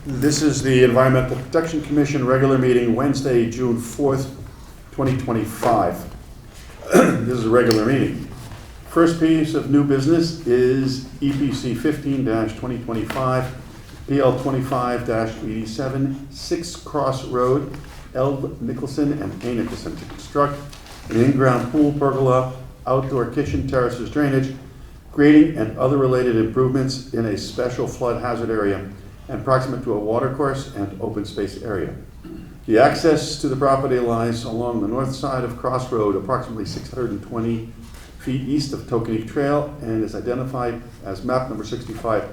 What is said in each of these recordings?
This is the Environmental Protection Commission regular meeting, Wednesday, June 4th, 2025. This is a regular meeting. First piece of new business is EPC 15-2025, PL 25-87, 6 Cross Road, L. Nicholson and A. Nicholson to construct an in-ground pool, pergola, outdoor kitchen, terraces, drainage, grading, and other related improvements in a special flood hazard area and proximate to a watercourse and open space area. The access to the property lies along the north side of Cross Road, approximately 620 feet east of Tokenique Trail, and is identified as map number 65,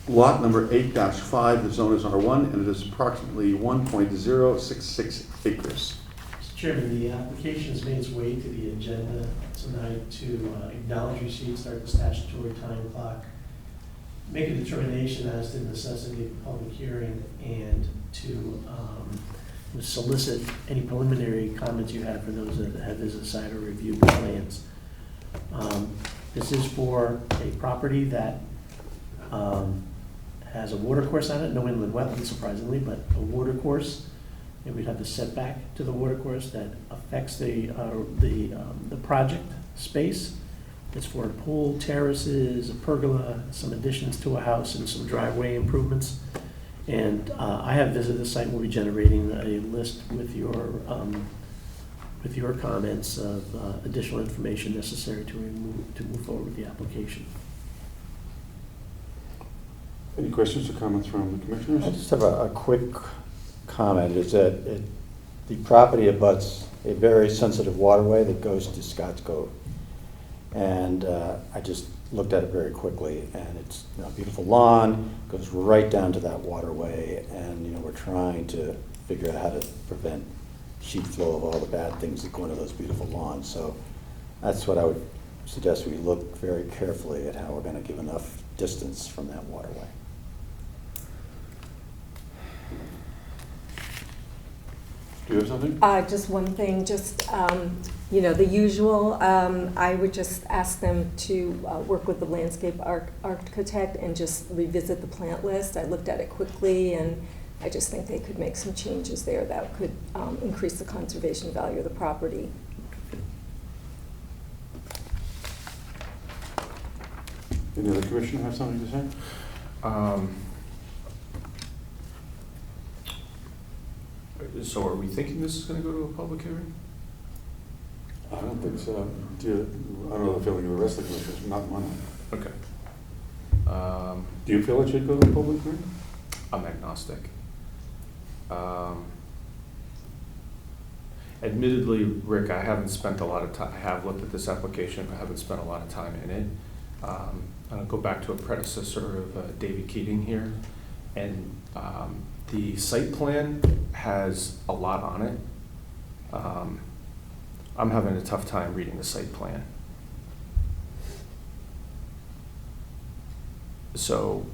lot number 8-5. The zone is R1, and it is approximately 1.066 acres. Mr. Chairman, the application has made its way to the agenda tonight to acknowledge receipt, start the statutory time clock, make a determination as to the necessity of a public hearing, and to solicit any preliminary comments you have for those that have visited the site or reviewed the plans. This is for a property that has a water course on it, no inland wetlands surprisingly, but a water course. And we'd have the setback to the water course that affects the project space. It's for a pool, terraces, a pergola, some additions to a house, and some driveway improvements. And I have visited the site. We'll be generating a list with your comments of additional information necessary to move forward with the application. Any questions or comments from the commissioners? I just have a quick comment. Is that the property abuts a very sensitive waterway that goes to Scotts Cove. And I just looked at it very quickly, and it's a beautiful lawn, goes right down to that waterway, and we're trying to figure out how to prevent sheet flow of all the bad things that go into those beautiful lawns. So that's what I would suggest we look very carefully at how we're going to give enough distance from that waterway. Do you have something? Just one thing, the usual. I would just ask them to work with the landscape architect and just revisit the plant list. I looked at it quickly, and I just think they could make some changes there that could increase the conservation value of the property. Any other commissioner have something to say? So are we thinking this is going to go to a public hearing? I don't think so. I don't know the feeling of the rest of the commissioners, not mine. Okay. Do you feel it should go to a public hearing? I'm agnostic. Admittedly, Rick, I haven't spent a lot of time. I have looked at this application, but I haven't spent a lot of time in it. I'll go back to a predecessor of David Keating here, and the site plan has a lot on it. I'm having a tough time reading the site plan. So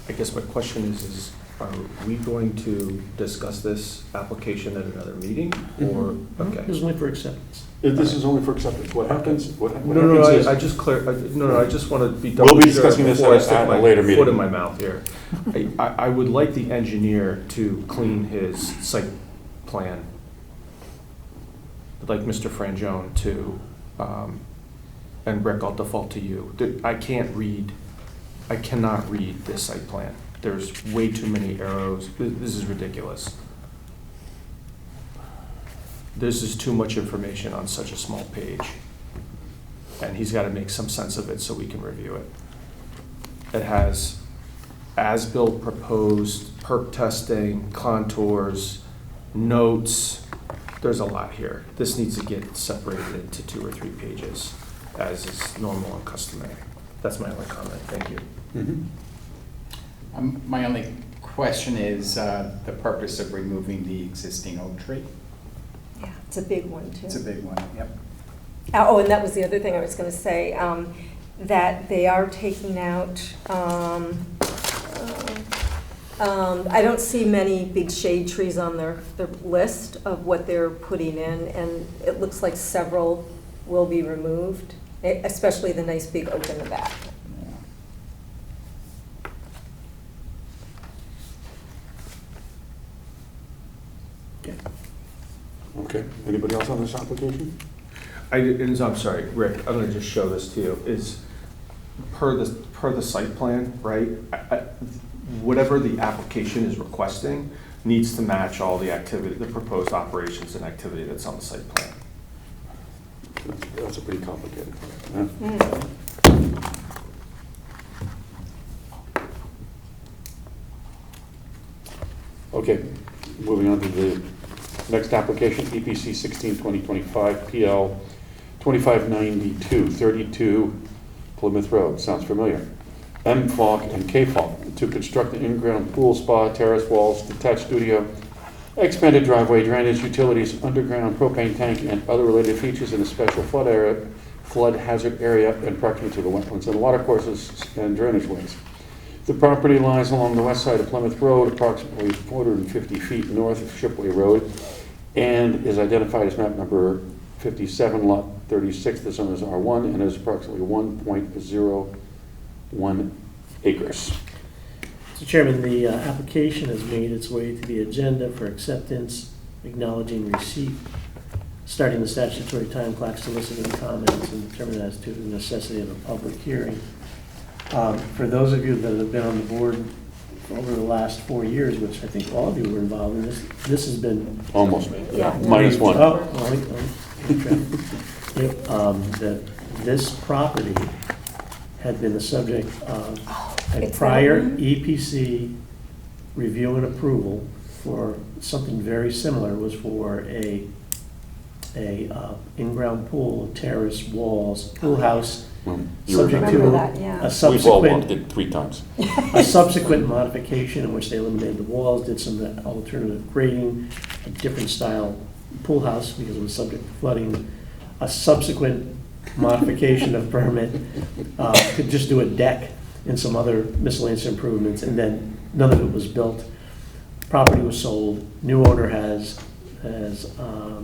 I guess my question is are we going to discuss this application at another meeting, or okay? This is only for acceptance. This is only for acceptance. What happens? I just want to be double We'll be sure discussing this before I at stick a my later meeting. foot in my mouth here. I would like the engineer to clean his site plan. I'd like Mr. Frangione to, and Rick, I'll default to you. I cannot read this site plan. There's way too many arrows. This is ridiculous. This is too much information on such a small page. And he's got to make some sense of it so we can review it. It has as-built proposed, perk testing, contours, notes. There's a lot here. This needs to get separated into 2 or 3 pages, as is normal and customary. That's my only comment. Thank you. Mm-hmm. My only question is the purpose of removing the existing oak tree. Yeah, it's a big one too. It's a big one, yep. Oh, and that was the other thing I was going to say, that they are taking out, I don't see many big shade trees on their list of what they're putting in, and it looks like several will be removed, especially the nice big oak in the back. Okay. Okay, anybody else on this application? I'm sorry, Rick, I'm gonna just show this to you, is per the site plan, right? Whatever the application is requesting needs to match all the activity, the proposed operations and activity that's on the site plan. That's a pretty complicated. Yeah. Okay, moving on to the next application, EPC 16-2025, PL 2592, 32 Plymouth Road. Sounds familiar. M. Falk and K. Falk to construct an in-ground pool, spa, terrace walls, detached studio, expanded driveway, drainage, utilities, underground propane tank, and other related features in a special flood hazard area and proximate to the wetlands and water courses and drainage ways. The property lies along the west side of Plymouth Road, approximately 450 feet north of Shipway Road, and is identified as map number 57, lot 36. The zone is R1 and is approximately 1.01 acres. Mr. Chairman, the application has made its way to the agenda for acceptance, acknowledging receipt, starting the statutory time clock, soliciting comments, and determining as to the necessity of a public hearing. For those of you that have been on the board over the last 4 years, which I think all of you were involved in this has been... Almost. Yeah. -1. That this property had been the subject of a It's prior that one? EPC review and approval for something very similar. It was for a in-ground pool, terrace, walls, pool house, Well, you were subject gonna- Remember to that, yeah. a We've all walked subsequent, it 3 times. a subsequent modification in which they eliminated the walls, did some alternative grading, a different style pool house because it was subject to flooding, a subsequent modification of permit, could just do a deck and some other miscellaneous improvements, and then none of it was built. Property was sold, new owner has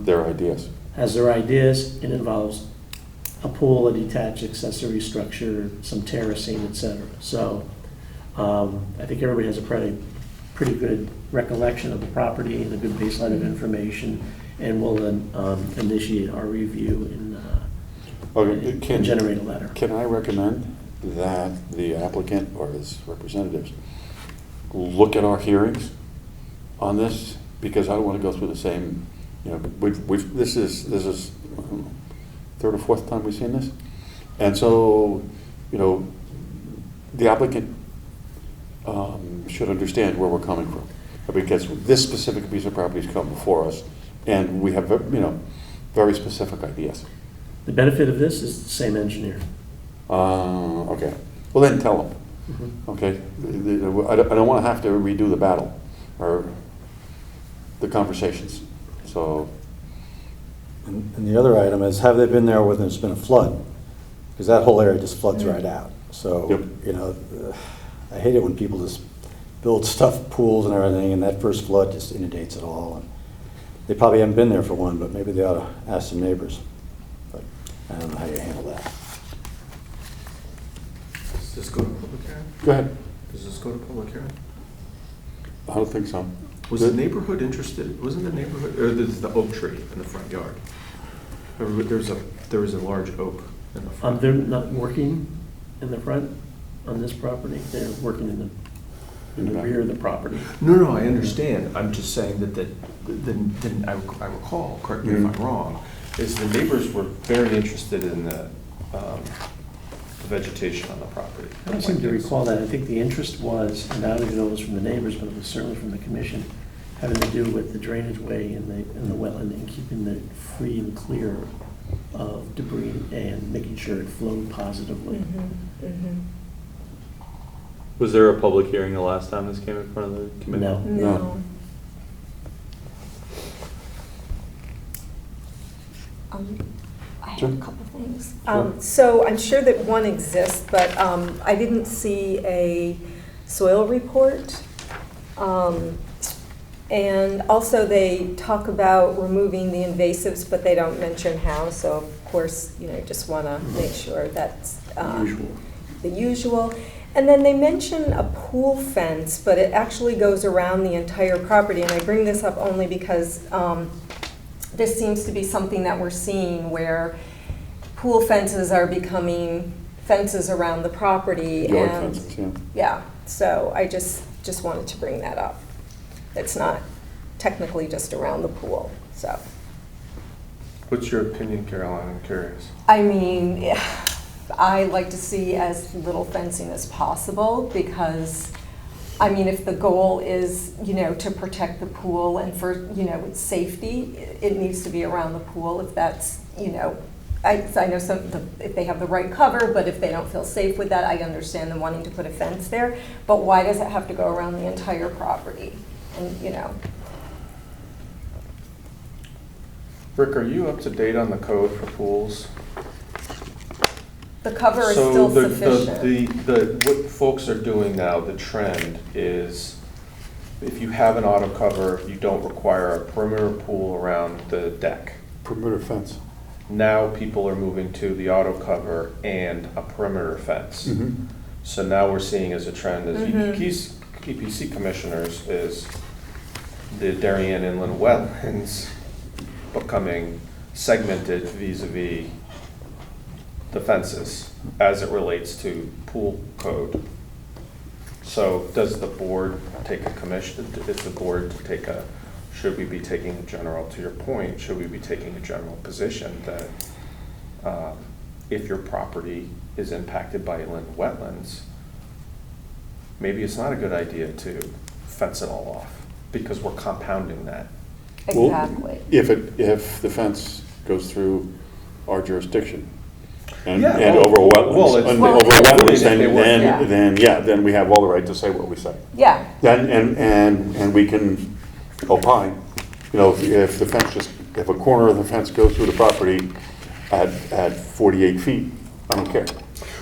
Their ideas. their ideas. It involves a pool, a detached accessory structure, some terracing, et cetera. So I think everybody has a pretty good recollection of the property and a good baseline of information, and we'll then initiate our review and generate a letter. Can I recommend that the applicant or his representatives look at our hearings on this? Because I don't want to go through the same, this is I don't know, 3rd or 4th time we've seen this. And so, the applicant should understand where we're coming from. Because this specific piece of property has come before us, and we have, very specific ideas. The benefit of this is the same engineer. Okay. Well, then tell them. Mhm. Okay? I don't want to have to redo the battle or the conversations. So, And the other item is, have they been there when there's been a flood? Because that whole area just floods right out. So, Yep. I hate it when people just build stuff, pools and everything, and that first flood just inundates it all. And they probably haven't been there for one, but maybe they ought to ask some neighbors. But I don't know how you handle that. Does this go to public hearing? go ahead. Does this go to public hearing? I don't think so. Was the neighborhood interested, wasn't the neighborhood, or there's the oak tree in the front yard? There was a large oak in the front. They're not working in the front on this property. They're working in the rear of the property. No, I understand. I'm just saying that I recall, correct me if I'm wrong, is the neighbors were very interested in the vegetation on the property. I don't seem to recall that. I think the interest was, and I don't even know if it was from the neighbors, but it was certainly from the commission, having to do with the drainage way and the wetland and keeping it free and clear of debris and making sure it flowed positively. Mhm, mhm. Was there a public hearing the last time this came in front of the committee? No. No. I have a couple things. Sure. So I'm sure that one exists, but I didn't see a soil report. And also they talk about removing the invasives, but they don't mention how. So of course, just want to make sure that's Usual. the usual. And then they mention a pool fence, but it actually goes around the entire property. And I bring this up only because this seems to be something that we're seeing where pool fences are becoming fences around the property. Yard And fences, yeah. yeah, so I just wanted to bring that up. It's not technically just around the pool, so. What's your opinion, Caroline? I'm curious. I mean, I like to see as little fencing as possible because, I mean, if the goal is, you know, to protect the pool and for, you know, its safety, it needs to be around the pool if that's, you know, I know if they have the right cover, but if they don't feel safe with that, I understand them wanting to put a fence there. But why does it have to go around the entire property? And, you know. Rick, are you up to date on the code for pools? The cover is still So sufficient. what folks are doing now, the trend is if you have an auto cover, you don't require a perimeter pool around the deck. Perimeter fence. Now people are moving to the auto cover and a perimeter fence. Mhm. So now we're seeing as a trend as Mhm. EPC commissioners is the Darien Inland Wetlands becoming segmented vis-a-vis the fences as it relates to pool code. So does the board take a commission, is the board to take a, should we be taking a general, to your point, should we be taking a general position that if your property is impacted by inland wetlands, maybe it's not a good idea to fence it all off because we're compounding that. Well, Exactly. If the fence goes through our jurisdiction and Yeah, over well, wetlands, it's- Well, over it's- wetlands, Yeah. then we have all the right to say what we say. Yeah, Then, and we can opine, you know, if the fence just, if a corner of the fence goes through the property at 48 feet, I don't care.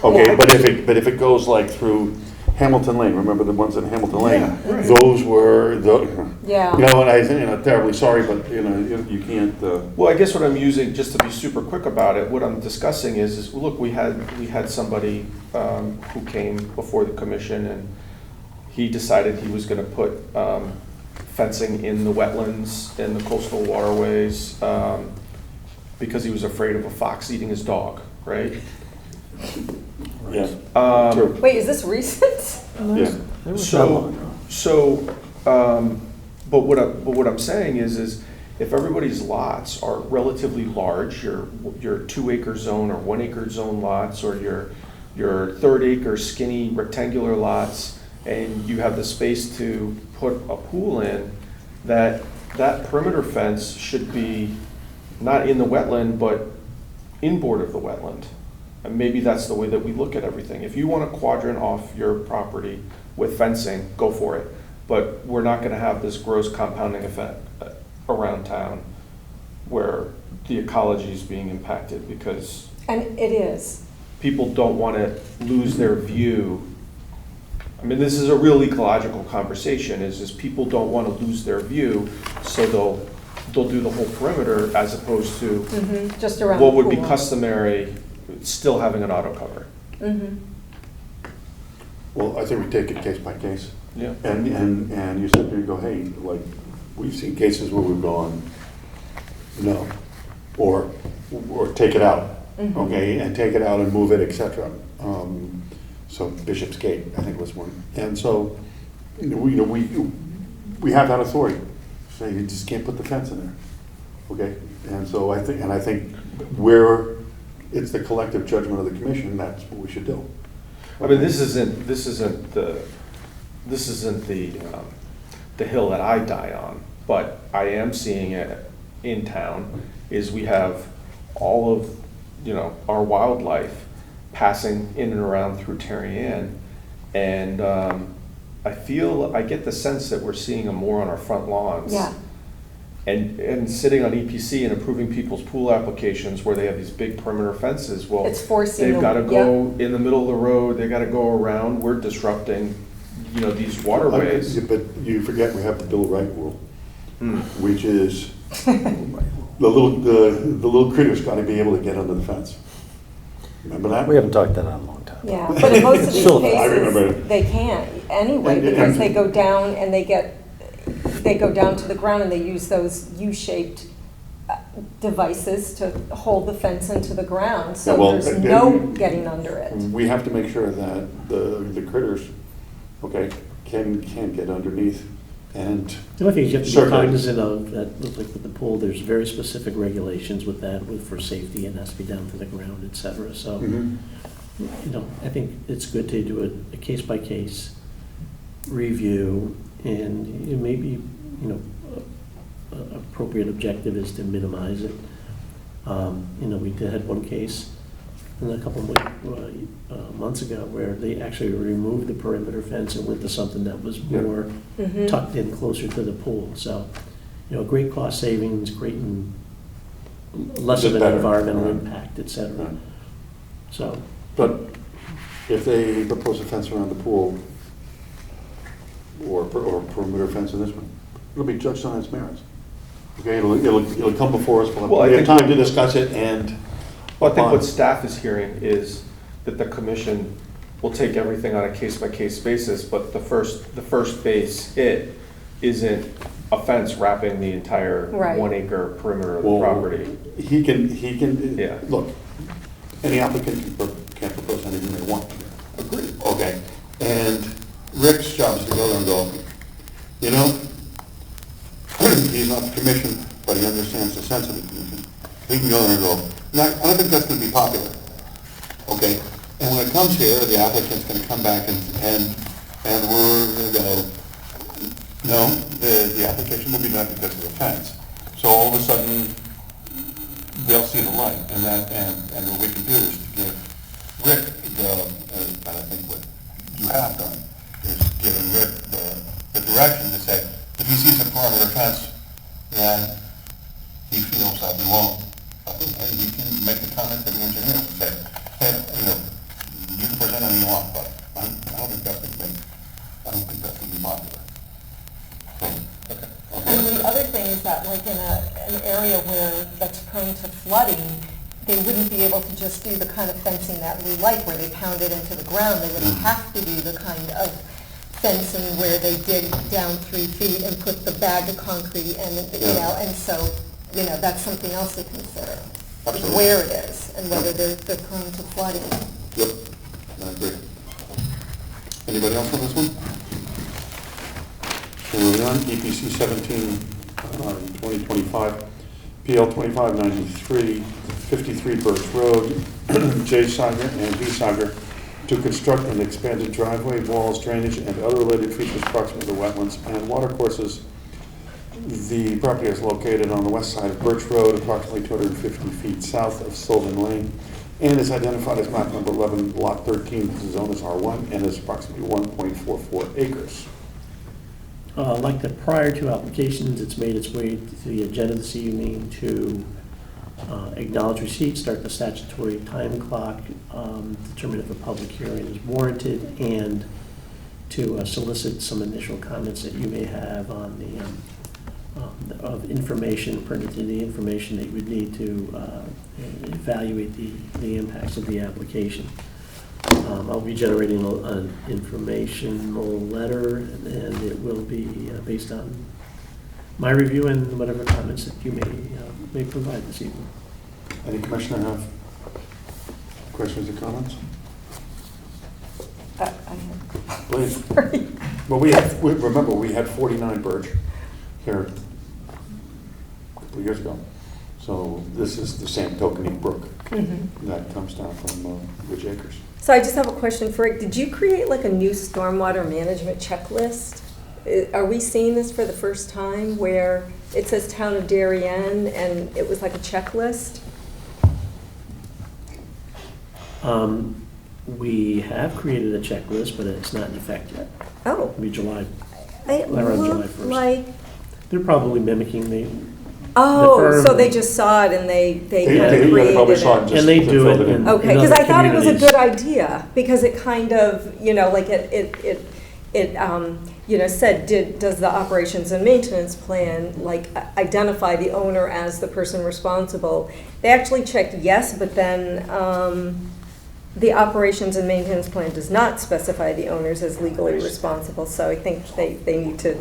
Okay, Well, but if it goes like through Hamilton Lane, remember the ones in Hamilton Lane? Yeah, right. Those were the, yeah. you know, and I think, you know, terribly sorry, but, you know, you can't, Well, I guess what I'm using, just to be super quick about it, what I'm discussing is look, we had somebody who came before the commission and he decided he was gonna put fencing in the wetlands, in the coastal waterways, because he was afraid of a fox eating his dog, right? yeah. Um, Wait, is this recent? Yeah. But what I'm saying is if everybody's lots are relatively large, your 2 acre zone or 1 acre zone lots, or your 3rd acre skinny rectangular lots, and you have the space to put a pool in, that perimeter fence should be not in the wetland, but inboard of the wetland. And maybe that's the way that we look at everything. If you want a quadrant off your property with fencing, go for it. But we're not gonna have this gross compounding effect around town where the ecology is being impacted because And it is. people don't wanna lose their view. I mean, this is a real ecological conversation, is people don't wanna lose their view, so they'll do the whole perimeter as opposed to Just around the what pool. would be customary, still having an auto cover. Mhm. Well, I think we take it case by case. Yeah. And you sit there and go, hey, like, we've seen cases where we've gone, no, or take it out, Mhm. okay, and take it out and move it, et cetera. So Bishop's Gate, I think was one. And so, you know, we have that authority. So you just can't put the fence in there, okay? And so I think where it's the collective judgment of the commission, that's what we should do. I mean, this isn't the hill that I die on, but I am seeing it in town, is we have all of, you know, our wildlife passing in and around through Darien, and I get the sense that we're seeing them more on our front lawns. Yeah. And sitting on EPC and approving people's pool applications where they have these big perimeter fences, well, It's forcing they've the- gotta go in the middle of the road, they gotta go around, we're disrupting, you know, these waterways. But you forget we have the Bill of Rights rule, Hmm. which is the little critters got to be able to get under the fence. Remember that? We haven't talked that in a long time. Yeah, but in most of these Still, I remember. cases, they can't anyway, And- because they go down and they go down to the ground and they use those U-shaped devices to hold the fence into the ground, so Yeah, well, there's then- no getting under it. We have to make sure that the critters, okay, can get underneath and, The only thing you have to be Certainly. cognizant of, that looks like with the pool, there's very specific regulations with that, for safety, and has to be down to the ground, et cetera. So, Mhm. you know, I think it's good to do a case-by-case review, and it may be, you know, appropriate objective is to minimize it. You know, we had one case a couple months ago where they actually removed the perimeter fence and went to something that was Yeah. more Mhm. tucked in closer to the pool. So, you know, great cost savings, great and less of Just an better, environmental right. impact, et cetera. Right. So, But if they propose a fence around the pool, or perimeter fence in this one, it'll be judged on its merits. Okay, it'll come before us, Well, I we'll have think- time to discuss it and. Well, I think what staff is hearing is that the commission will take everything on a case-by-case basis, but the first base hit isn't a fence wrapping the entire Right. 1 acre perimeter of the Well, property. He can, Yeah. look, any applicant can propose anything they want. Agreed. Okay, and Rick's job is to go there and go, you know, he's not the commission, but he understands the sense of the commission. He can go there and go, now, I don't think that's gonna be popular, okay? And when it comes here, the applicant's gonna come back and we're gonna go, no, the application will be done because of the fence. So all of a sudden, they'll see the light, and what we can do is to give Rick and I think what you have done, is giving Rick the direction to say, if he sees a perimeter fence that he feels that we won't, and he can make a comment to the engineer and say, hey, you know, you can present anything you want, but I don't think that's gonna be popular. So, okay. And the other thing is that, like, in an area where that's prone to flooding, they wouldn't be able to just do the kind of fencing that we like, where they pound it into the ground. They would have to do the kind of fencing where they dig down 3 feet and put the bag of concrete and, you Yeah. know, and so, you know, that's something else to consider. Absolutely. Where it is and whether they're prone to flooding. Yep, I agree. Anybody else on this one? So moving on, EPC 17, 2025, PL 2593, 53 Birch Road, J. Sager and V. Sager, to construct an expanded driveway, walls, drainage, and other related features proximate to wetlands and watercourses. The property is located on the west side of Birch Road, approximately 250 feet south of Sylvan Lane, and is identified as map number 11, lot 13, the zone is R1, and is approximately 1.44 acres. like the prior two applications, it's made its way to the agenda this evening to acknowledge receipt, start the statutory time clock, determine if a public hearing is warranted, and to solicit some initial comments that you may have on the of information, pertinent the information that you would need to evaluate the impacts of the application. I'll be generating an informational letter, and it will be based on my review and whatever comments that you may provide this evening. Any commissioner have questions or comments? I have, Please. sorry. Well, remember, we had 49 Birch here a couple of years ago. So this is the same Tokenique Brook Mhm. that comes down from Ridge Acres. So I just have a question for Rick. Did you create like a new stormwater management checklist? Are we seeing this for the first time where it says Town of Darien and it was like a checklist? We have created a checklist, but it's not in effect yet. Oh, It'll be July. it Around July looked 1st. like, They're probably mimicking the oh, firm- so they just saw it and they kind of They created probably saw it it. just And they to do fill it in. Okay, in because other I thought it was a communities. good idea, because it kind of, you know, like you know, said, does the operations and maintenance plan, like, identify the owner as the person responsible? They actually checked yes, but then, the operations and maintenance plan does not specify the owners as legally responsible, so I think they need to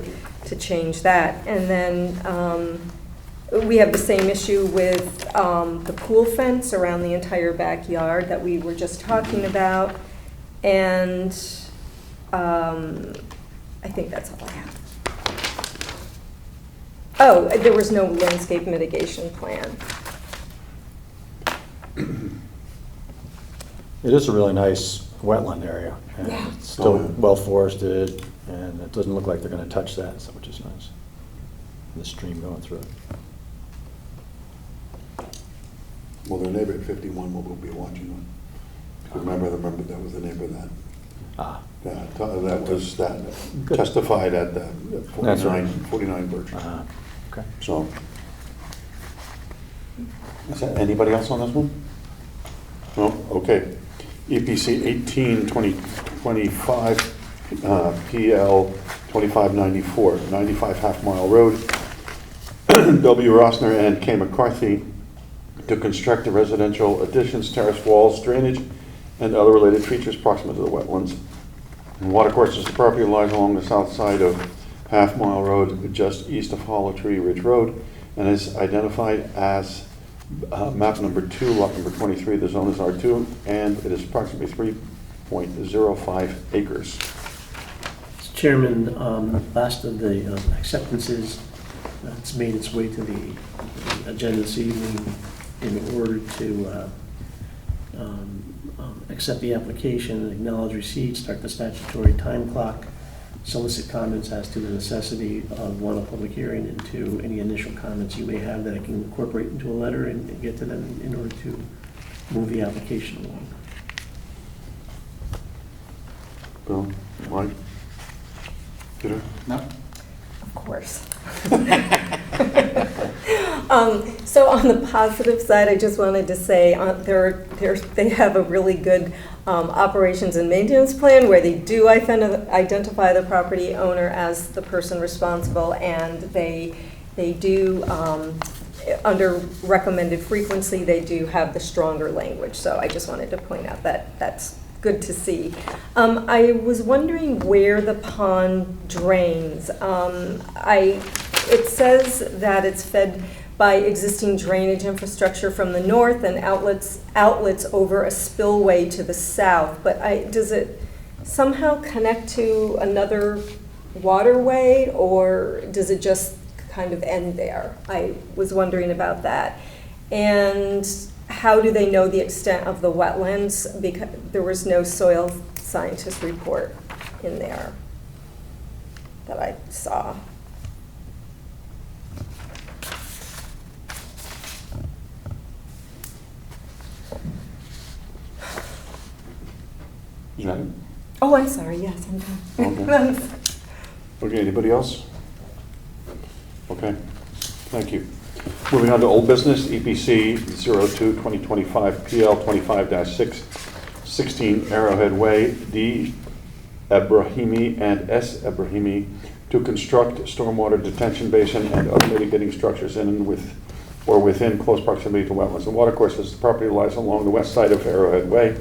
change that. And then we have the same issue with the pool fence around the entire backyard that we were just talking about. And I think that's all I have. Oh, there was no landscape mitigation plan. It is a really nice wetland area, and Yeah. it's still Oh, yeah. well forested, and it doesn't look like they're gonna touch that, so which is nice. And the stream going through it. Well, their neighbor at 51 will be watching one. Remember, that was the neighbor that Good. testified at the That's right. 49 Birch. Okay. So, is that anybody else on this one? No, okay. EPC 18-2025, PL 2594, 95 Half Mile Road. W. Rossner and K. McCarthy to construct the residential additions, terrace walls, drainage, and other related features proximate to the wetlands. And watercourses, the property lies along the south side of Half Mile Road, just east of Hollow Tree Ridge Road, and is identified as map number 2, lot number 23. The zone is R2, and it is approximately 3.05 acres. Mr. Chairman, last of the acceptances, it's made its way to the agenda this evening in order to accept the application, acknowledge receipt, start the statutory time clock, solicit comments as to the necessity of, one, a public hearing, and two, any initial comments you may have that I can incorporate into a letter and get to them in order to move the application along. Bill, Mike, Peter? No? Of course. So on the positive side, I just wanted to say they have a really good operations and maintenance plan where they do identify the property owner as the person responsible, and they do, under recommended frequency, they do have the stronger language. So I just wanted to point out that that's good to see. I was wondering where the pond drains. It says that it's fed by existing drainage infrastructure from the north and outlets over a spillway to the south. But does it somehow connect to another waterway, or does it just kind of end there? I was wondering about that. And how do they know the extent of the wetlands? Because there was no soil scientist report in there that I saw. Is that it? Oh, I'm sorry, yes, I'm done. Okay. Okay, anybody else? Okay, thank you. Moving on to old business, EPC 02-2025, PL 25-6, 16 Arrowhead Way, D. Ebrahimi and S. Ebrahimi to construct stormwater detention basin and other mitigating structures in and within close proximity to wetlands and watercourses. The property lies along the west side of Arrowhead Way,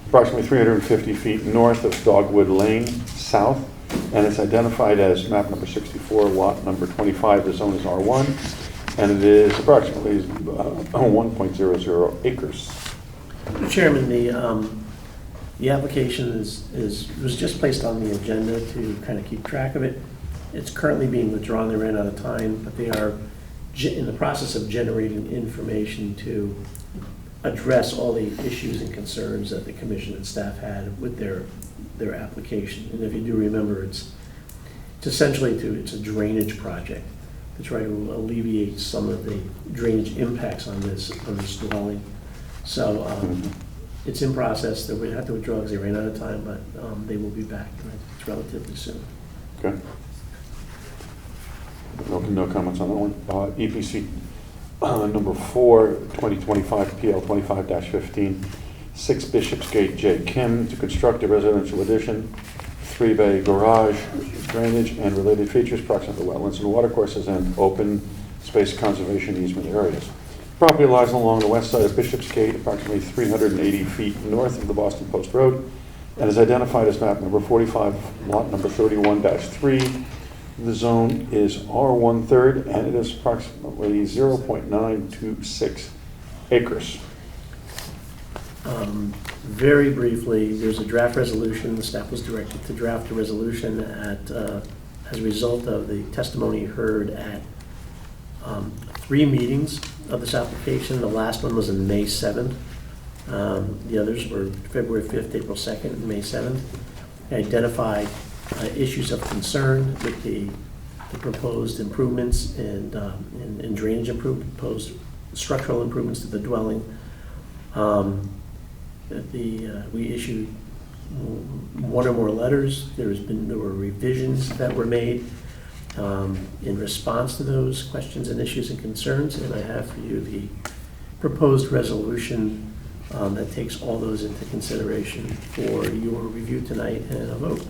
approximately 350 feet north of Dogwood Lane South, and it's identified as map number 64, lot number 25. The zone is R1, and it is approximately 1.00 acres. Mr. Chairman, the application was just placed on the agenda to kind of keep track of it. It's currently being withdrawn. They ran out of time, but they are in the process of generating information to address all the issues and concerns that the commission and staff had with their application. And if you do remember, it's essentially it's a drainage project to try to alleviate some of the drainage impacts on this dwelling. So it's in process. That we have to withdraw because they ran out of time, but they will be back relatively soon. Okay. No comments on that one. EPC number 4, 2025, PL 25-15, 6 Bishopsgate J. Kim to construct a residential addition, 3-bay garage, drainage, and related features proximate to wetlands and watercourses and open space conservation easement areas. Property lies along the west side of Bishop's Gate, approximately 380 feet north of the Boston Post Road, and is identified as map number 45, lot number 31-3. The zone is R1/3, and it is approximately 0.926 acres. Very briefly, there's a draft resolution. The staff was directed to draft a resolution as a result of the testimony heard at 3 meetings of this application. The last one was on May 7th. The others were February 5th, April 2nd, and May 7th. They identified issues of concern with the proposed improvements and drainage improvement, proposed structural improvements to the dwelling. We issued 1 or more letters. There were revisions that were made in response to those questions and issues and concerns, and I have for you the proposed resolution that takes all those into consideration for your review tonight and a vote.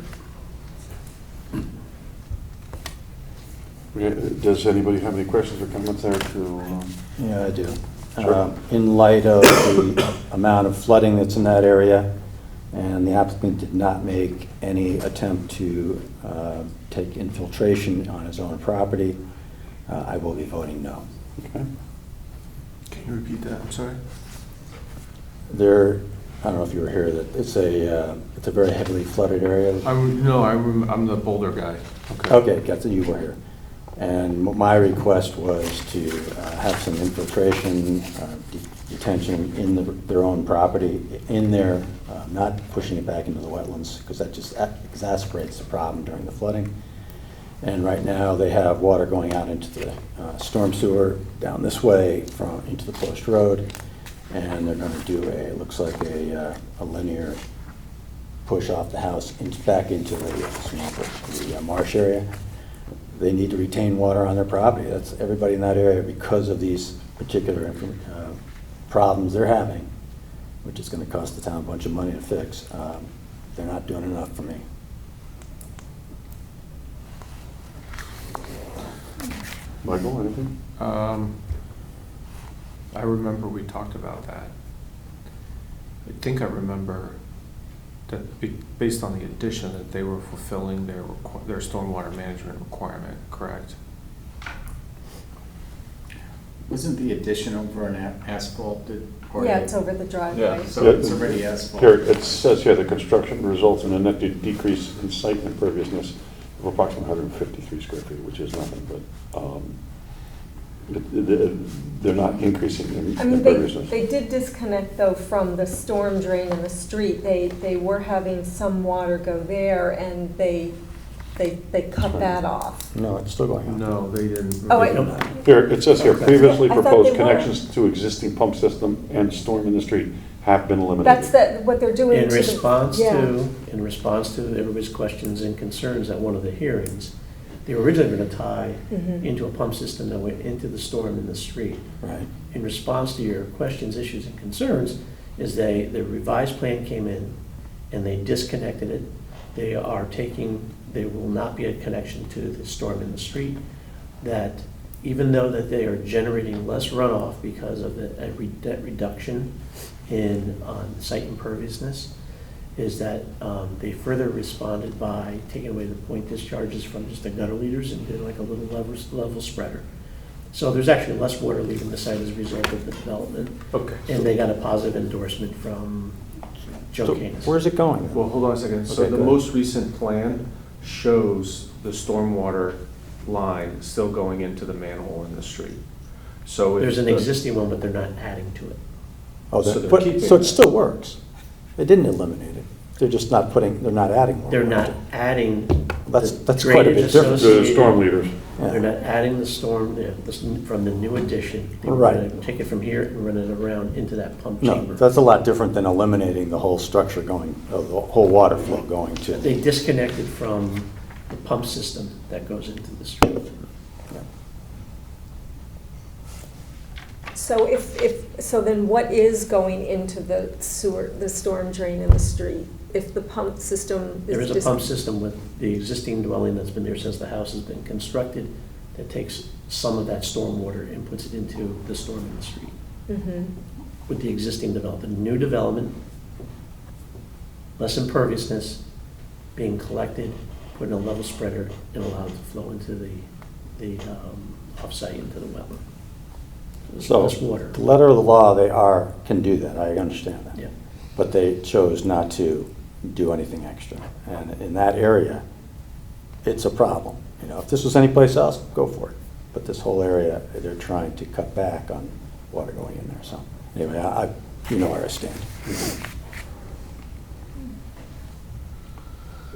Does anybody have any questions or comments there to? Yeah, I do. Sure. In light of the amount of flooding that's in that area, and the applicant did not make any attempt to take infiltration on his own property, I will be voting no. Okay. Can you repeat that? I'm sorry. There, I don't know if you were here, that it's a very heavily flooded area. I'm the Boulder guy. Okay, got that, you were here. And my request was to have some infiltration, detention in their own property, in there, not pushing it back into the wetlands, because that just exacerbates the problem during the flooding. And right now, they have water going out into the storm sewer down this way into the Post Road, and they're going to do looks like a linear push off the house back into the marsh area. They need to retain water on their property. That's everybody in that area, because of these particular problems they're having, which is going to cost the town a bunch of money to fix. They're not doing enough for me. Michael, anything? I remember we talked about that. I think I remember that based on the addition that they were fulfilling their stormwater management requirement, correct? Wasn't the addition over an asphalted? Yeah, it's over the driveway. So it's already asphalt. Here, it says here, the construction results in a net decrease in site imperviousness of approximately 153 square feet, which is nothing, but they're not increasing in I mean, imperviousness. they did disconnect, though, from the storm drain in the street. They were having some water go there, and they cut that off. No, it's still going on. No, they didn't. Oh, wait. Here, it says here, previously I thought proposed they were. connections to existing pump system and storm in the street have been eliminated. That's what they're doing. In response yeah. to everybody's questions and concerns at one of the hearings, they were originally going to tie into a pump system that went into the storm in the street. Right. In response to your questions, issues, and concerns, is the revised plan came in and they disconnected it. There will not be a connection to the storm in the street. That even though that they are generating less runoff because of that reduction in site imperviousness, is that they further responded by taking away the point discharges from just the gutter leaders and did like a little level spreader. So there's actually less water leaving the site as a result of the development. Okay. And they got a positive endorsement from Joe So Canis. where's it going? Well, hold on a second. So Okay, the go ahead. most recent plan shows the stormwater line still going into the manhole in the street. So if There's an the- existing one, but they're not adding to it. Oh, So they're but, keeping so it it. still works. They didn't eliminate it. They're just not they're not adding more. They're not adding That's the quite a bit drainage different. The associated. storm leaders. Yeah. They're not adding the storm, from the new addition. They were Right. gonna take it from here and run it around into that pump No, chamber. that's a lot different than eliminating the whole structure the whole water flow going to. They disconnected from the pump system that goes into the street. So so then what is going into the sewer, the storm drain in the street? If the pump system is There is a just- pump system with the existing dwelling that's been there since the house has been constructed that takes some of that storm water and puts it into the storm in the street. Mhm. with the existing development. New development, less imperviousness, being collected, put in a level spreader, and allowed to flow into the offsite into the wetland. There's So, less water. the letter of the law, can do that, I understand that. Yeah. But they chose not to do anything extra. And in that area, it's a problem. You know, if this was anyplace else, go for it. But this whole area, they're trying to cut back on water going in there, so. Anyway, you know where I stand.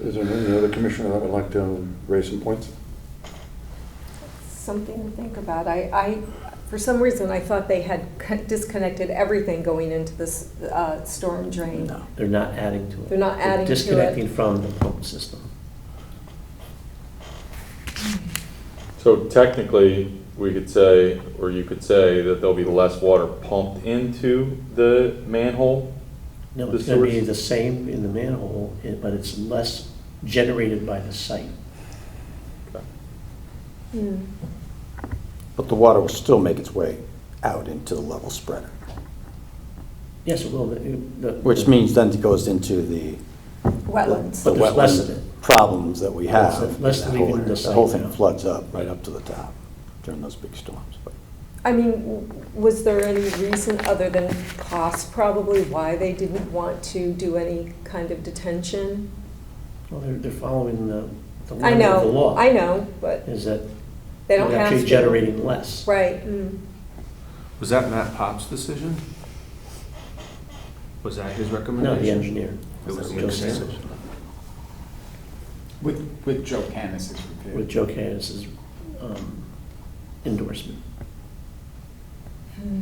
Is there any other commissioner that would like to raise some points? Something to think about. For some reason, I thought they had disconnected everything going into this storm drain. No. They're not adding to it. They're not adding to it. Disconnecting from the pump system. So technically, we could say, or you could say, that there'll be less water pumped into the manhole? No, The it's gonna be source? the same in the manhole, but it's less generated by the site. Hmm. But the water will still make its way out into the level spreader, Yes, it will. which means then it goes into the Wetlands. But the there's less wetland of it. problems that we have. Less in that than whole even the area. The whole site thing now. floods up right up to the top during those big storms. But I mean, was there any reason other than cost probably why they didn't want to do any kind of detention? Well, they're following the I letter of the know, law. I know, but Is that they don't they're have to. actually generating less. Right. Mm. Was that Matt Pop's decision? Was that his recommendation? No, the engineer. It was Joe Nick's Canis. decision. With Joe Canis's review. With Joe Canis's endorsement. Hmm.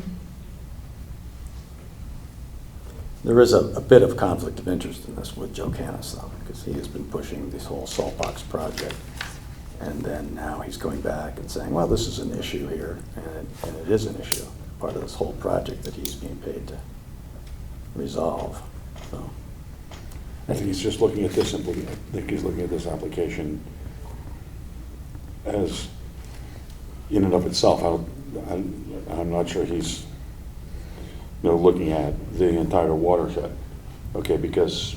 there is a bit of conflict of interest in this with Joe Canis, though, because he has been pushing this whole salt box project. And then now he's going back and saying, well, this is an issue here, and it is an issue, part of this whole project that he's being paid to resolve, so. I think he's just looking at this, I think he's looking at this application as, in and of itself, I'm not sure he's, looking at the entire watershed. Okay, because,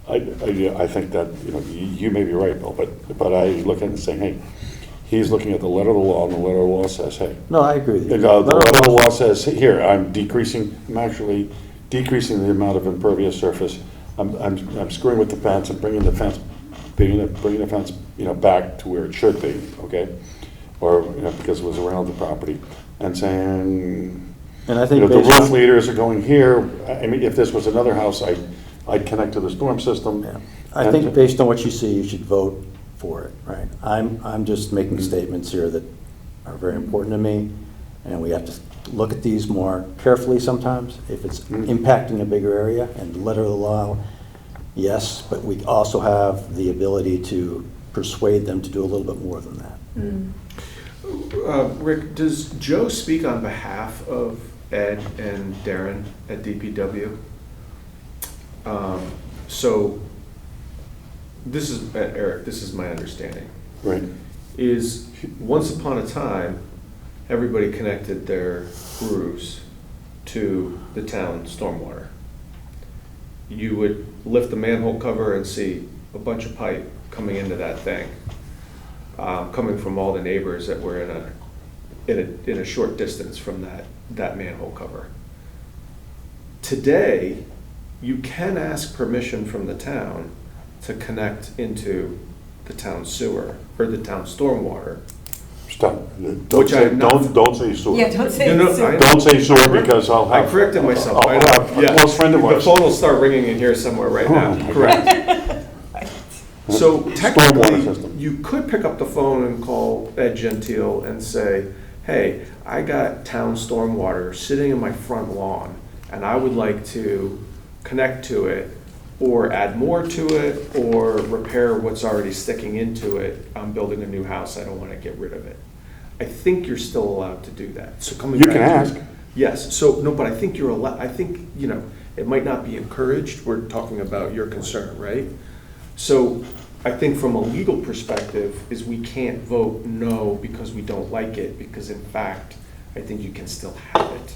I think that, you may be right, Bill, but I look at it and saying, hey, he's looking at the letter of the law, and the letter of the law says, hey, No, I agree with the you. letter of the law says, here, I'm actually decreasing the amount of impervious surface. I'm screwing with the fence and bringing the fence, back to where it should be, okay? Or, because it was around the property, and saying, And I think the based roof on, leaders are going here. I mean, if this was another house, I'd connect to the storm system. yeah. I think based on what you see, you should vote for it, right? I'm just making statements here that are very important to me, and we have to look at these more carefully sometimes. If it's impacting a bigger area, and the letter of the law, yes, but we also have the ability to persuade them to do a little bit more than that. Mm. Rick, does Joe speak on behalf of Ed and Darren at DPW? So, Eric, this is my understanding, Right. is once upon a time, everybody connected their roofs to the town stormwater. You would lift the manhole cover and see a bunch of pipe coming into that thing, coming from all the neighbors that were in a short distance from that manhole cover. Today, you can ask permission from the town to connect into the town sewer or the town stormwater. Stop. Which I have not- Don't say sewer. Yeah, don't say No, no, sewer. I- Don't say sewer, because I'll have. I corrected myself. I'll have a close friend of The ours. phone will start ringing in here somewhere right now. Oh, Correct. So Stormwater technically, system. you could pick up the phone and call Ed Gentile and say, hey, I got town stormwater sitting in my front lawn, and I would like to connect to it, or add more to it, or repair what's already sticking into it. I'm building a new house, I don't want to get rid of it. I think you're still allowed to do that. So coming You back can to- ask. Yes, so, no, but I think you're allowed, I think, it might not be encouraged, we're talking about your concern, right? So, I think from a legal perspective is we can't vote no because we don't like it, because in fact, I think you can still have it.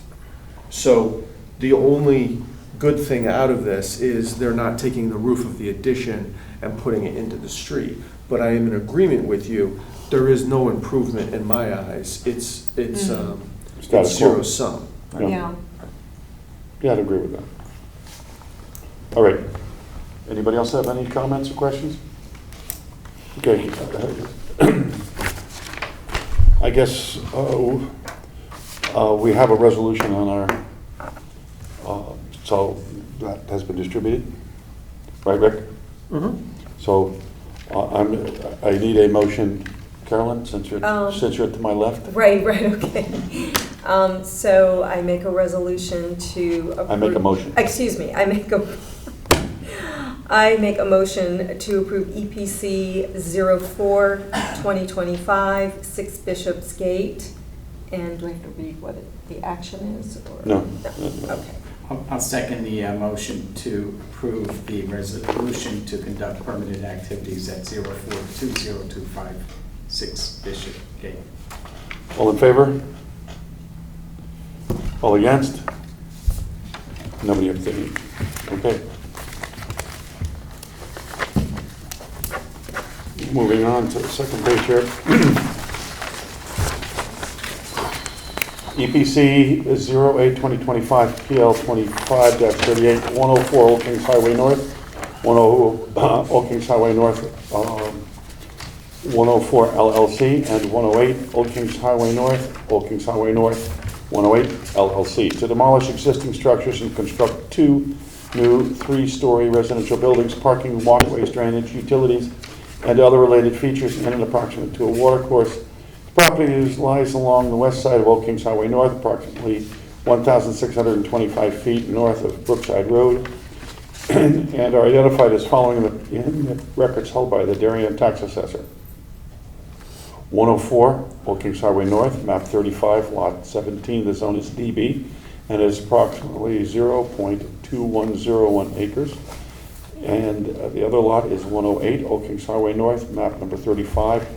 So the only good thing out of this is they're not taking the roof of the addition and putting it into the street. But I am in agreement with you, there is no improvement in my eyes. It's Status quo. zero sum. Yeah. Yeah, I'd agree with that. All right. Anybody else have any comments or questions? Okay. I guess we have a resolution on our, so that has been distributed, right, Rick? Mm-hmm. So I need a motion, Carolyn, since you're to my left. Right, okay. So I make a resolution to approve. I make a motion. Excuse me, I make a motion to approve EPC 04-2025, 6 Bishop's Gate. And do I have to read what the action is? Or? No. Okay. I'll second the motion to approve the resolution to conduct permitted activities at 04-2025-6 Bishop Gate. All in favor? All against? Nobody abstaining. Okay. Moving on to the second page here. EPC 08-2025 PL 25-38 104 Old Kings Highway North, 10 Old Kings Highway North 104 LLC, and 108 Old Kings Highway North 108 LLC to demolish existing structures and construct 2 new 3-story residential buildings, parking, walkways, drainage, utilities, and other related features in and approximate to a water course. The property lies along the west side of Old Kings Highway North, approximately 1,625 feet north of Brookside Road, and are identified as following in the records held by the Darien Tax Assessor. 104 Old Kings Highway North, map 35, lot 17, the zone is DB, and is approximately 0.2101 acres. And the other lot is 108 Old Kings Highway North, map number 35,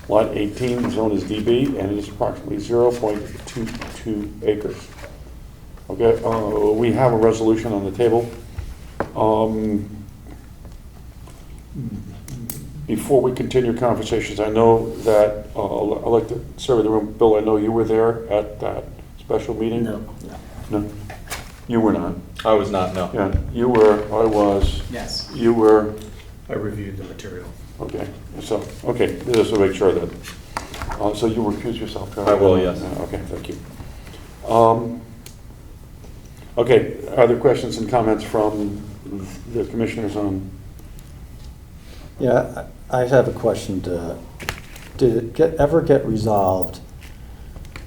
lot 18, the zone is DB, and it is approximately 0.22 acres. Okay, we have a resolution on the table. Before we continue conversations, I know that I'd like to survey the room. Bill, I know you were there at that special meeting? No. No? You were not? I was not, no. Yeah, you were, I was. Yes. You were, I reviewed the material. okay, so, okay, just to make sure that, so you recuse yourself, Carol? I will, yes. Okay, thank you. Okay, are there questions and comments from the commissioners on? Yeah, I have a question. Did it ever get resolved?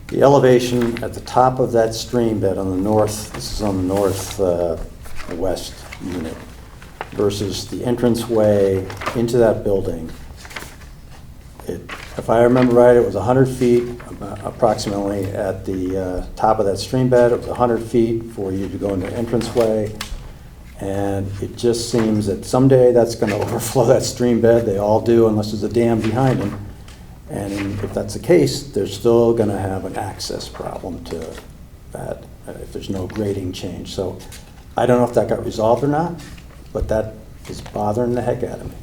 The elevation at the top of that stream bed on the north, this is on the northwest unit, versus the entranceway into that building. If I remember right, it was 100 feet approximately at the top of that stream bed. It was 100 feet for you to go into the entranceway. And it just seems that someday that's going to overflow that stream bed. They all do, unless there's a dam behind them. And if that's the case, they're still going to have an access problem to that if there's no grading change. So I don't know if that got resolved or not, but that is bothering the heck out of me.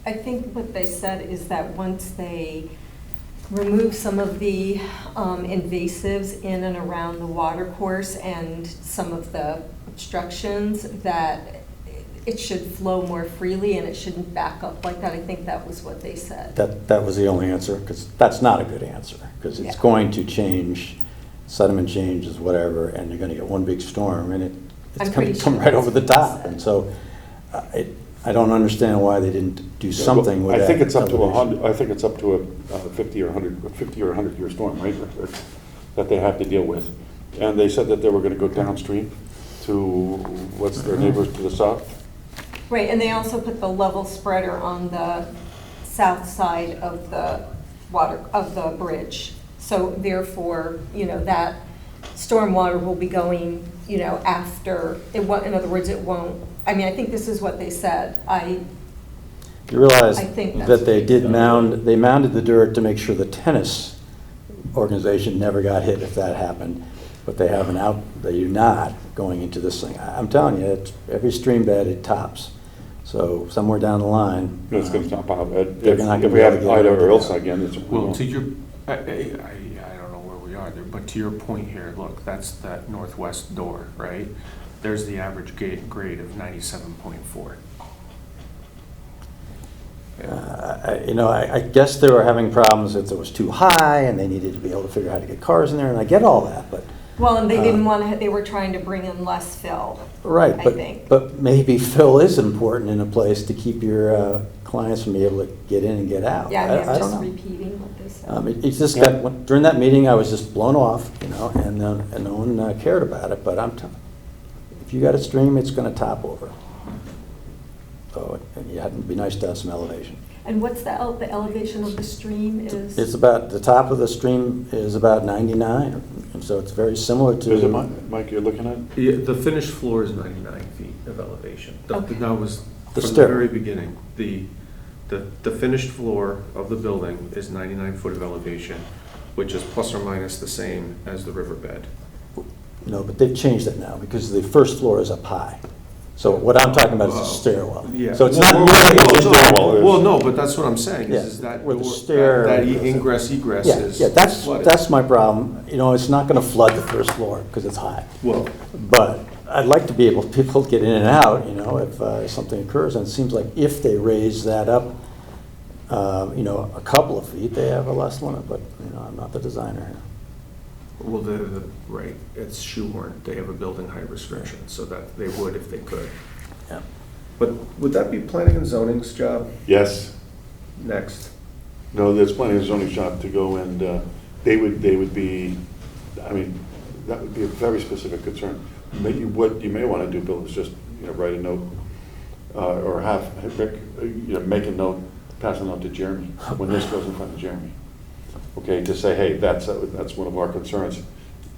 I think what they said is that once they remove some of the invasives in and around the water course and some of the obstructions, that it should flow more freely and it shouldn't back up like that. I think that was what they said. That was the only answer, because that's not a good answer, because it's Yeah. going to change, sediment changes, whatever, and you're going to get one big storm, and it's I'm going pretty to come sure right over the that's what they top. said. And so I don't understand why they didn't do something with that. I think it's up to elevation. 100, I think it's up to a 50 or 100 year storm, right? That they have to deal with. And they said that they were going to go downstream to, what's their neighbors to the south? Right, and they also put the level spreader on the south side of the bridge. So therefore, that storm water will be going, after, in other words, it won't, I think this is what they said. You realize I think that's that they what did they- they mounded the dirt to make sure the tennis organization never got hit if that happened, but they have they do not going into this thing. I'm telling you, it's, every stream bed, it tops. So somewhere down the line. It's gonna top out. They're not If gonna we have be able to get Ida rid or of Ilsa that. again, it's. Well, to your, I don't know where we are there, but to your point here, look, that's that northwest door, right? There's the average grade of 97.4. I guess they were having problems if it was too high and they needed to be able to figure out how to get cars in there, and I get all that, but. Well, and they didn't want to, they were trying to bring in less fill. Right, I but, think. but maybe fill is important in a place to keep your clients from being able to get in and get out. Yeah, I and I'm don't just know. repeating what they said. It's just got, during that meeting, I was just blown off, and no one cared about it, but if you got a stream, it's gonna top over. So, and it'd be nice to have some elevation. And what's the elevation of the stream is? It's about, the top of the stream is about 99, and so it's very similar to. Is it Mike, you're looking at? Yeah, the finished floor is 99 feet of elevation. Okay. That was The from the stair. very beginning. The finished floor of the building is 99 foot of elevation, which is plus or minus the same as the riverbed. No, but they've changed it now, because the first floor is up high. So what I'm talking about is a stairwell. Yeah. So it's not Well, really. well, stairwell is- Well, no, but that's what I'm saying, Yeah, is that where the door- stair- that ingress egress Yeah, is yeah, that's flooded. my problem. It's not gonna flood the first floor, because it's high. Well, But I'd like to be able, people to get in and out, if something occurs. And it seems like if they raise that up, a couple of feet, they have a less limit, but, I'm not the designer here. well, right, it's shoehorned. They have a building height restriction, so that they would if they could. Yeah. But would that be planning and zoning's job Yes. next? No, there's plenty of zoning shop to go, and they would be, that would be a very specific concern. Maybe what you may want to do, Bill, is just, write a note, or make a note, pass a note to Jeremy, when this goes in front of Jeremy. Okay, to say, hey, that's one of our concerns.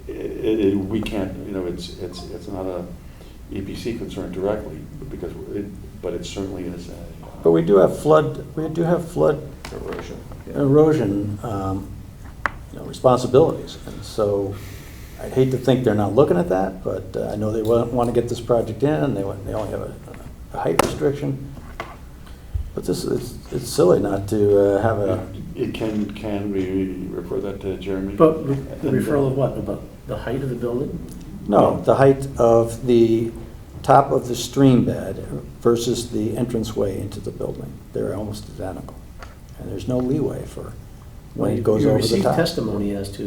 We can't, it's not a EPC concern directly, but it certainly is But we do have flood Erosion. erosion, responsibilities. And so I'd hate to think they're not looking at that, but I know they want to get this project in, and they only have a height restriction. But it's silly not to have a. Can we refer that to Jeremy? But the referral of what, about the height of the building? No, the height of the top of the stream bed versus the entranceway into the building. They're almost identical. And there's no leeway for when it goes You over the received top. testimony as to,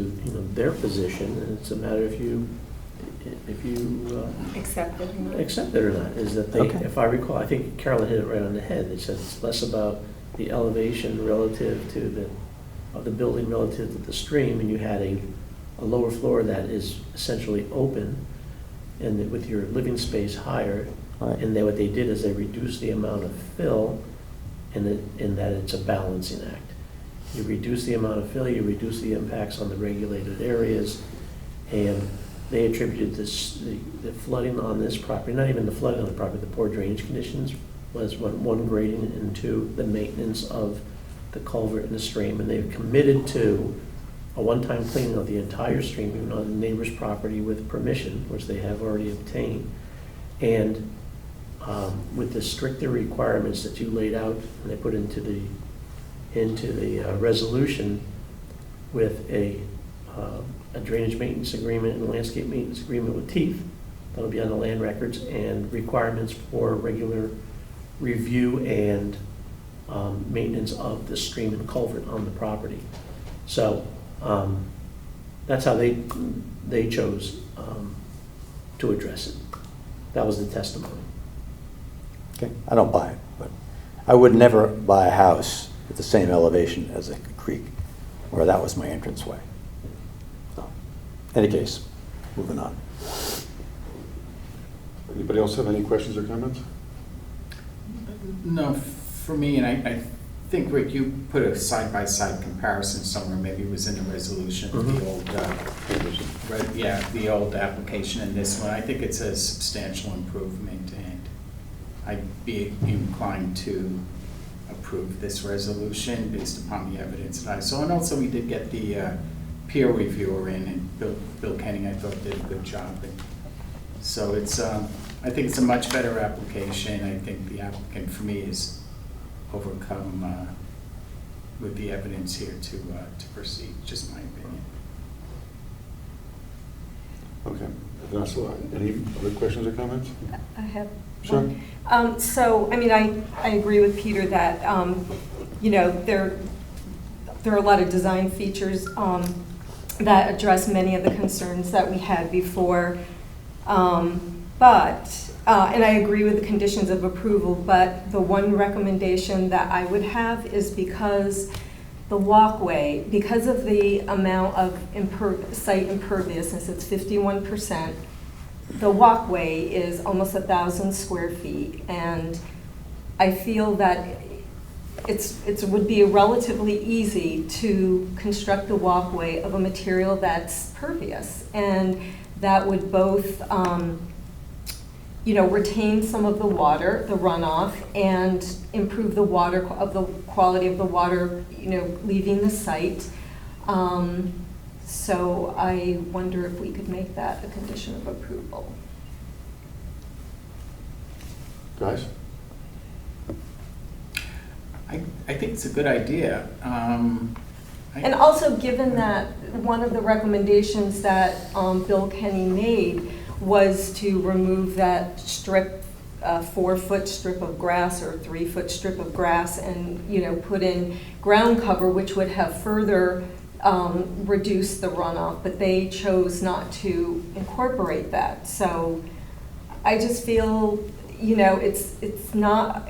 their position, and it's a matter if you Accepted or not? accept it or not, is that they, Okay. if I recall, I think Carolyn hit it right on the head. It says it's less about the elevation relative to of the building relative to the stream, and you had a lower floor that is essentially open, and with your living space higher. Right. And then what they did is they reduced the amount of fill, in that it's a balancing act. You reduce the amount of fill, you reduce the impacts on the regulated areas, and they attributed the flooding on this property, not even the flooding on the property, the poor drainage conditions was one grading, and two, the maintenance of the culvert in the stream, and they've committed to a one-time cleaning of the entire stream, even on the neighbor's property with permission, which they have already obtained. And with the stricter requirements that you laid out, and they put into the resolution with a drainage maintenance agreement and landscape maintenance agreement with teeth, that'll be on the land records, and requirements for regular review and maintenance of the stream and culvert on the property. So that's how they chose to address it. That was the testimony. Okay, I don't buy it, but I would never buy a house at the same elevation as a creek, where that was my entranceway. So, any case, moving on. Anybody else have any questions or comments? No, for me, and I think, Rick, you put a side-by-side comparison somewhere, maybe it was in the resolution, the old, the old application and this one. I think it's a substantial improvement, and I'd be inclined to approve this resolution based upon the evidence that I saw. And also, we did get the peer reviewer in, and Bill Kenny, I thought, did a good job. And so it's, I think it's a much better application. I think the applicant, for me, has overcome with the evidence here to proceed, just my opinion. Okay. Vanessa, any other questions or comments? I have Sure. one. So, I mean, I agree with Peter that, you know, there are a lot of design features that address many of the concerns that we had before. And I agree with the conditions of approval, but the one recommendation that I would have is because the walkway, because of the amount of site imperviousness, it's 51%, the walkway is almost 1,000 square feet, and I feel that it would be relatively easy to construct a walkway of a material that's pervious, and that would both you know, retain some of the water, the runoff, and improve the quality of the water, you know, leaving the site. So I wonder if we could make that a condition of approval. Guys? I think it's a good idea. And also, given that one of the recommendations that Bill Kenny made was to remove that strip, 4-foot strip of grass or 3-foot strip of grass, and, you know, put in ground cover, which would have further reduced the runoff, but they chose not to incorporate that. So I just feel, you know, it's not,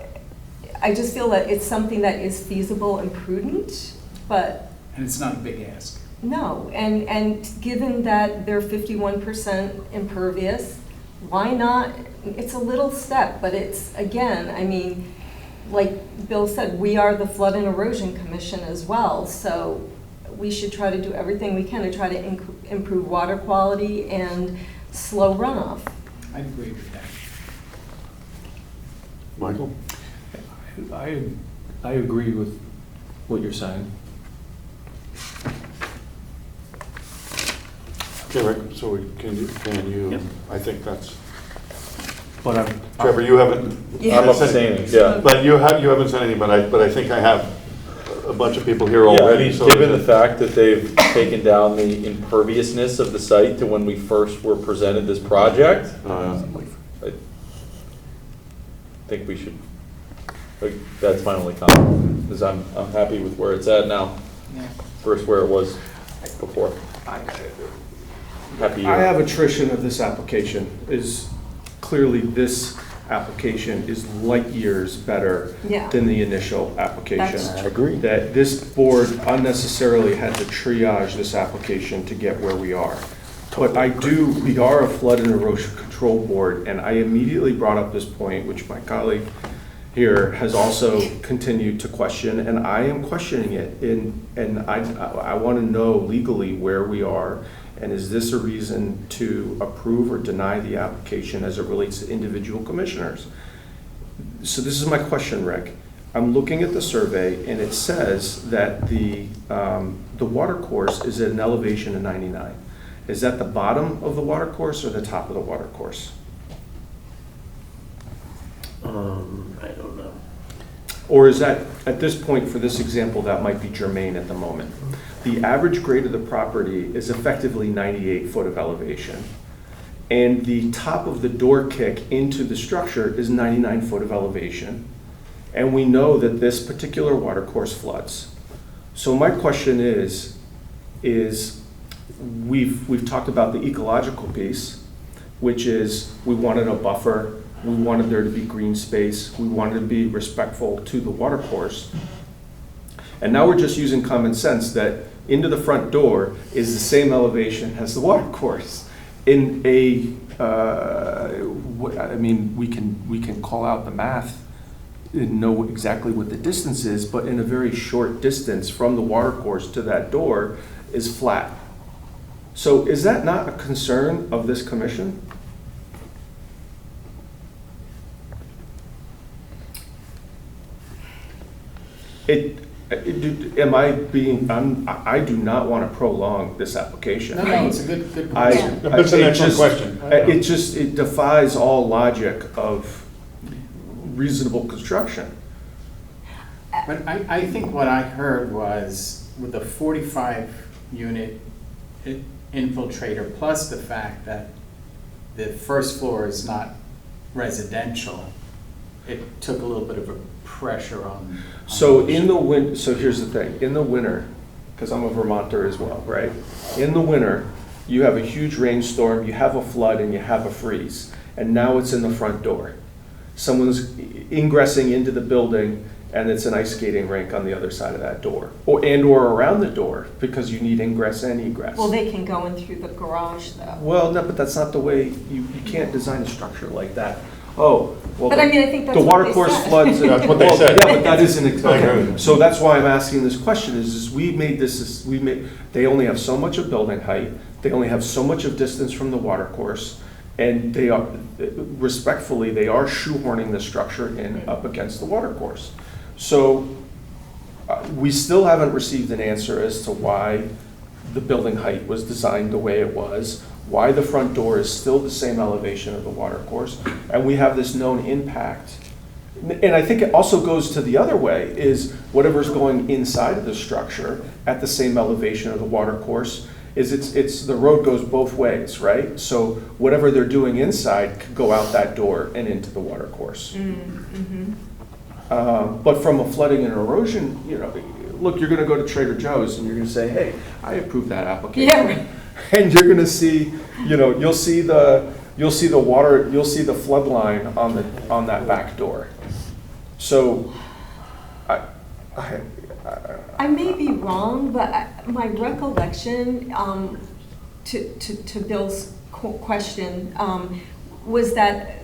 I just feel that it's something that is feasible and prudent, but. And it's not a big ask. No, and given that they're 51% impervious, why not? It's a little step, but it's, again, I mean, like Bill said, we are the Flood and Erosion Commission as well, so we should try to do everything we can to try to improve water quality and slow runoff. I agree with that. Michael? I agree with what you're saying. Okay, Rick, so can you, Yep. I think that's, But Trevor, you haven't. Yeah. I'm abstaining, yeah. But you haven't said anything, but I think I have a bunch of people here Yeah, I already, mean, so. given the fact that they've taken down the imperviousness of the site to when we first were presented this project, I think we should, like, that's my only comment, because I'm happy with where it's at now Yeah. versus where it was before. Happy I year. have attrition of this application is clearly this application is light years better Yeah. than the initial application. That's I agree. That this board unnecessarily had to triage this application to get where we are. But we are a flood and erosion control board, and I immediately brought up this point, which my colleague here has also continued to question, and I am questioning it. And I want to know legally where we are, and is this a reason to approve or deny the application as it relates to individual commissioners? So this is my question, Rick. I'm looking at the survey, and it says that the water course is at an elevation of 99. Is that the bottom of the water course or the top of the water course? I don't know. Or is that, at this point, for this example, that might be germane at the moment? The average grade of the property is effectively 98 foot of elevation. And the top of the door kick into the structure is 99 foot of elevation. And we know that this particular water course floods. So my question is we've talked about the ecological piece, which is we wanted a buffer, we wanted there to be green space, we wanted to be respectful to the water course. And now we're just using common sense that into the front door is the same elevation as the water course. In I mean, we can call out the math and know exactly what the distance is, but in a very short distance from the water course to that door is flat. So is that not a concern of this commission? Am I being, I do not want to prolong this application. No, no, it's a good I- question. That's an it excellent just- question. It defies all logic of reasonable construction. But I think what I heard was with a 45 unit infiltrator, plus the fact that the first floor is not residential, it took a little bit of a pressure on. So so here's the thing, in the winter, because I'm a Vermonter as well, right? In the winter, you have a huge rainstorm, you have a flood, and you have a freeze, and now it's in the front door. Someone's ingressing into the building, and it's an ice skating rink on the other side of that door, or around the door, because you need ingress and egress. Well, they can go in through the garage, though. Well, no, but that's not the way, you can't design a structure like that. Oh, well. But I mean, I think that's The what water they course said. floods. That's what they Well, said. Yeah, but that isn't, I agree okay. with you. So that's why I'm asking this question, is they only have so much of building height, they only have so much of distance from the water course, and they are, respectfully, they are shoehorning the structure in up against the water course. So, we still haven't received an answer as to why the building height was designed the way it was, why the front door is still the same elevation of the water course, and we have this known impact. And I think it also goes to the other way, is whatever's going inside of the structure at the same elevation of the water course, is it's the road goes both ways, right? So whatever they're doing inside could go out that door and into the water course. Mm-hmm. But from a flooding and erosion, look, you're gonna go to Trader Joe's and you're gonna say, hey, I approve that application. Yeah, right. And you're gonna see, you'll see the water, you'll see the flood line on that back door. So, I may be wrong, but my recollection, to Bill's question, was that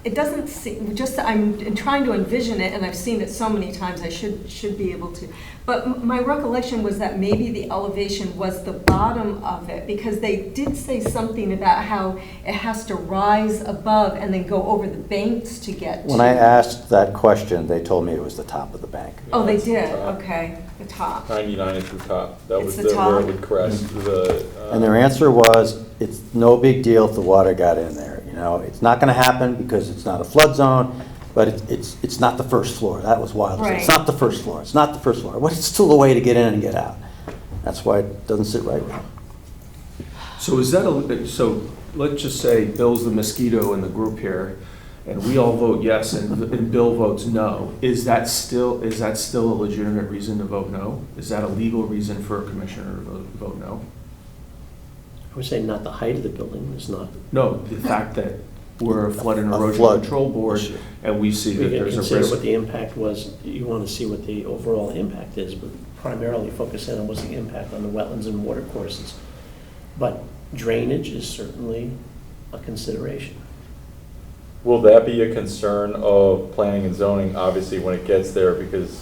it doesn't seem, I'm trying to envision it, and I've seen it so many times, I should be able to. But my recollection was that maybe the elevation was the bottom of it, because they did say something about how it has to rise above and then go over the banks to get to. When I asked that question, they told me it was the top of the bank. Oh, they It's the did, top. okay, the top. 99 is the top. That It's was the where top? it would crest the. And their answer was, it's no big deal if the water got in there. It's not gonna happen because it's not a flood zone, but it's not the first floor. That was wild. Right. It's not the first floor. It's not the first floor. Well, it's still a way to get in and get out. That's why it doesn't sit right with me. so so let's just say Bill's the mosquito in the group here, and we all vote yes, and Bill votes no. Is that still a legitimate reason to vote no? Is that a legal reason for a commissioner to vote no? I would say not the height of the building, it's not. No, the fact that we're a flood and A erosion flood control board, issue. and we see We that can there's a consider risk. what the impact was, you want to see what the overall impact is, but primarily focus in on what's the impact on the wetlands and water courses. But drainage is certainly a consideration. Will that be a concern of planning and zoning, obviously, when it gets there, because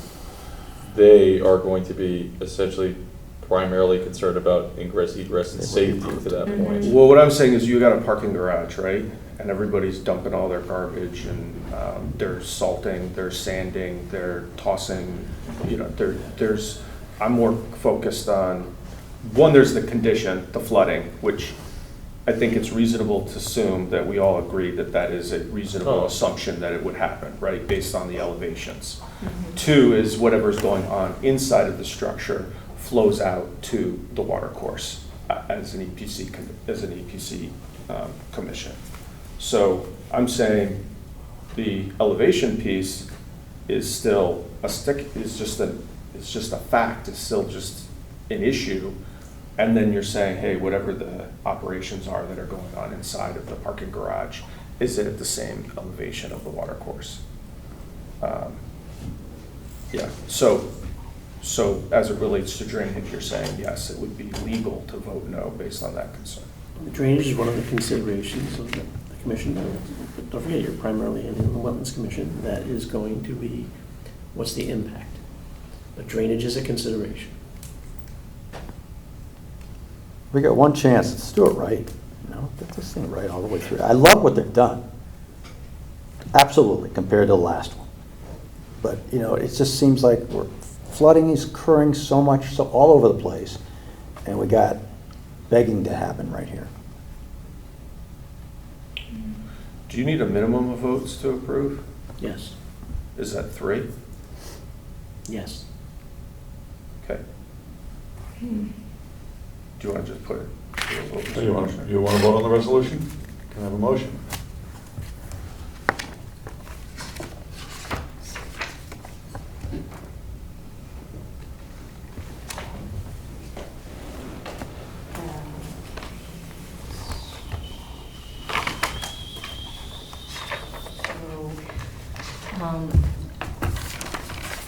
they are going to be essentially primarily concerned about ingress, egress, and safety to that point? Well, what I'm saying is you got a parking garage, right? And everybody's dumping all their garbage, and they're salting, they're sanding, they're tossing, I'm more focused on, one, there's the condition, the flooding, which I think it's reasonable to assume that we all agree that that is a reasonable assumption that it would happen, right, based on the elevations. Two is whatever's going on inside of the structure flows out to the water course as an EPC commission. So I'm saying the elevation piece is still it's just a fact, it's still just an issue. And then you're saying, hey, whatever the operations are that are going on inside of the parking garage, is it at the same elevation of the water course? Yeah, so as it relates to drainage, you're saying, yes, it would be legal to vote no based on that concern. Drainage is one of the considerations of the commission. But don't forget, you're primarily in the Wetlands Commission. That is going to be, what's the impact? But drainage is a consideration. We got one chance, let's do it right. Get this thing right all the way through. I love what they've done. Absolutely, compared to the last one. But, it just seems like we're flooding is occurring so much, so all over the place, and we got begging to happen right here. Do you need a minimum of votes to approve? Yes, Is that 3? yes. Okay. Do you want to just put it? So you want to vote on the resolution? Can I have a motion?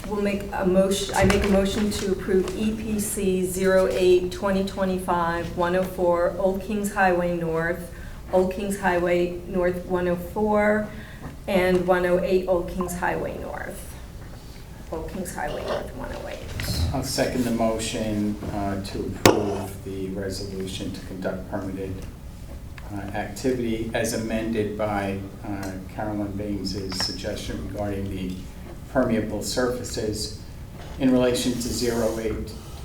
We'll make a motion, I make a motion to approve EPC 08-2025-104, Old Kings Highway North, Old Kings Highway North 104, and 108 Old Kings Highway North. Old Kings Highway North 108. I'll second the motion to approve the resolution to conduct permitted activity as amended by Carolyn Baines' suggestion regarding the permeable surfaces in relation to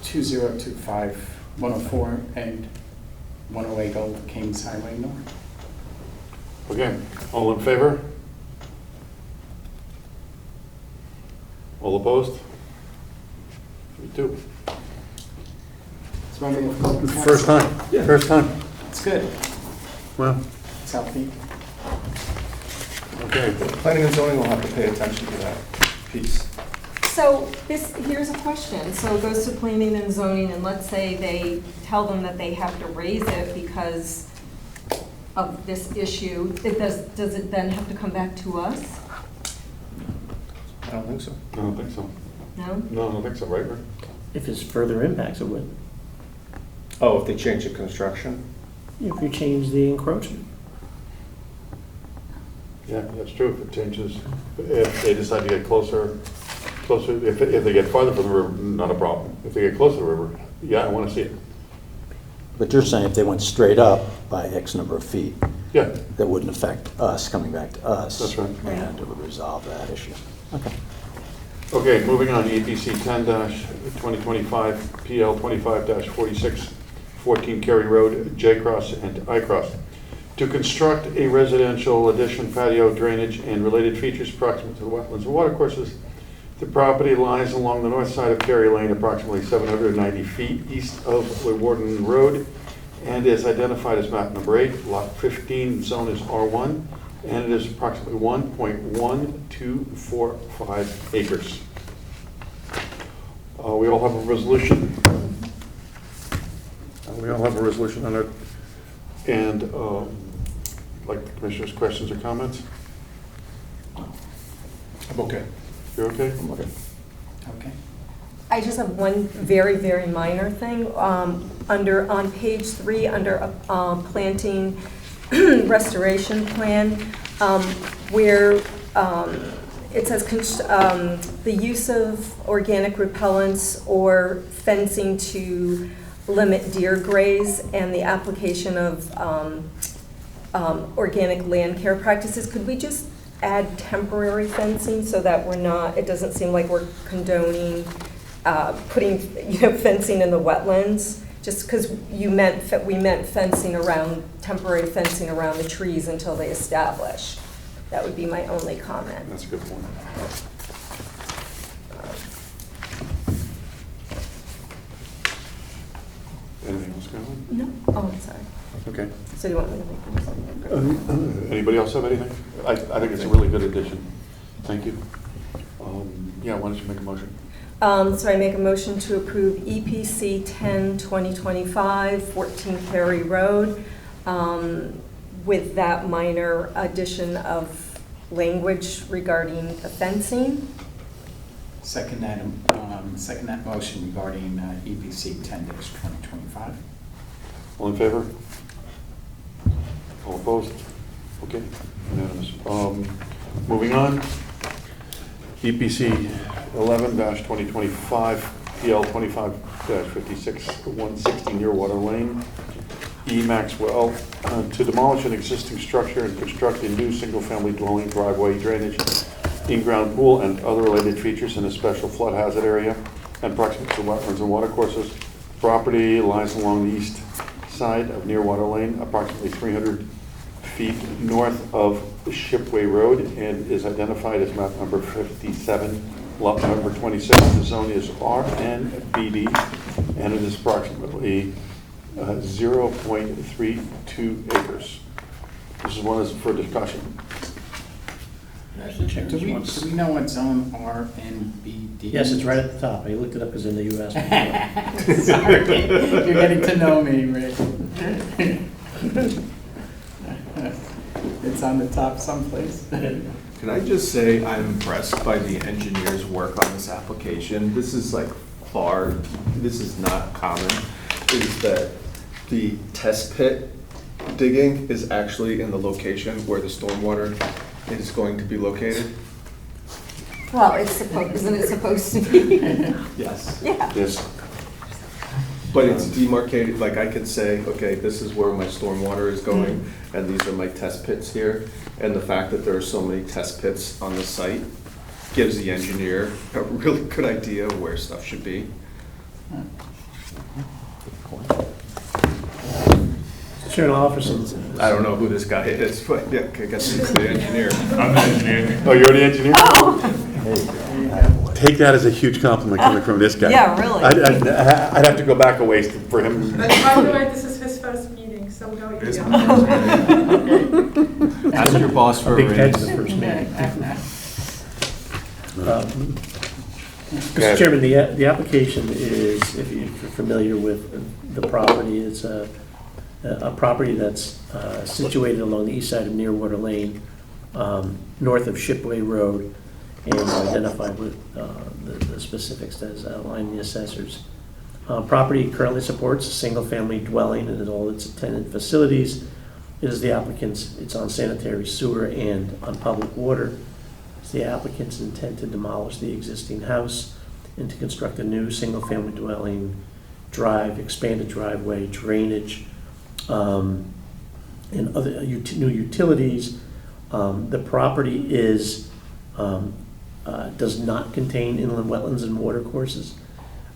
08-2025-104 and 108 Old Kings Highway North. Okay, all in favor? All opposed? 3-2. It's one of the First time, first time. It's good. Well, It's healthy. okay. Planning and zoning will have to pay attention to that piece. So here's a question. So it goes to planning and zoning, and let's say they tell them that they have to raise it because of this issue. Does it then have to come back to us? I don't think so. I don't think so. No? No, I don't think so, right, Rick? If it's further impacts, it would. Oh, if they change the construction? If you change the encroachment. Yeah, that's true. If it changes, if they decide to get closer, if they get farther from the river, not a problem. If they get closer to the river, yeah, I want to see it. But you're saying if they went straight up by X number of feet, Yeah, that wouldn't affect us coming back to us. That's right. And it would resolve that issue. Okay. okay, moving on, EPC 10-2025, PL 25-46, 14 Cary Road, J Cross and I Cross. To construct a residential addition, patio, drainage, and related features proximate to the wetlands and watercourses. The property lies along the north side of Cary Lane, approximately 790 feet east of Leeuwarden Road, and is identified as map number 8, lot 15, zone is R1, and it is approximately 1.1245 acres. We all have a resolution. We all have a resolution on it. And like the commissioner's questions or comments? I'm okay. You're okay? I'm okay. Okay. I just have one very, very minor thing. On page 3, under planting restoration plan, where it says the use of organic repellents or fencing to limit deer graze and the application of organic land care practices. Could we just add temporary fencing so that we're not, it doesn't seem like we're condoning putting, fencing in the wetlands? Just because we meant fencing around, temporary fencing around the trees until they establish. That would be my only comment. That's a good point. Anything else, Carolyn? No? Oh, I'm sorry. Okay. So do you want me to make this? Anybody else have anything? I think it's a really good addition. Thank you. Yeah, why don't you make a motion? So I make a motion to approve EPC 10-2025, 14 Cary Road, with that minor addition of language regarding the fencing. Second that motion regarding EPC 10-2025. All in favor? All opposed? Okay, unanimous. Moving on, EPC 11-2025, PL 25-56, 160 Nearwater Lane, E. Maxwell, to demolish an existing structure and construct a new single-family dwelling, driveway, drainage, in-ground pool, and other related features in a special flood hazard area and proximate to wetlands and watercourses. Property lies along the east side of Nearwater Lane, approximately 300 feet north of Shipway Road, and is identified as map number 57, lot number 26. The zone is RNBD, and it is approximately 0.32 acres. This is one is for discussion. Do we know what zone R and B D? Yes, it's right at the top. I looked it up because I know you asked me. Sorry, you're getting to know me, Rick. It's on the top someplace. Can I just say I'm impressed by the engineer's work on this application? This is this is not common, is that the test pit digging is actually in the location where the stormwater is going to be located. Well, isn't it supposed to be? Yes. Yeah. Yes. But it's demarcated, like I could say, okay, this is where my stormwater is going, and these are my test pits here. And the fact that there are so many test pits on the site gives the engineer a really good idea of where stuff should be. Chair, I'll offer some. I don't know who this guy is, but yeah, I guess he's the engineer. I'm the engineer. Oh, you're the engineer? Oh, Take that as a huge compliment coming from this guy. yeah, really. I'd have to go back a ways for him. But by the way, this is his first meeting, so go It's easy. my first meeting. Ask your boss for a Big head to raise. the first meeting. Okay. Mr. Chairman, the application is, if you're familiar with the property, it's a property that's situated along the east side of Nearwater Lane, north of Shipway Road, and identified with the specifics as outlined in the assessors. Property currently supports a single-family dwelling and all its attendant facilities. It is the applicant's, it's on sanitary sewer and on public water. It's the applicant's intent to demolish the existing house and to construct a new single-family dwelling, expanded driveway, drainage, and other new utilities. The property does not contain inland wetlands and watercourses,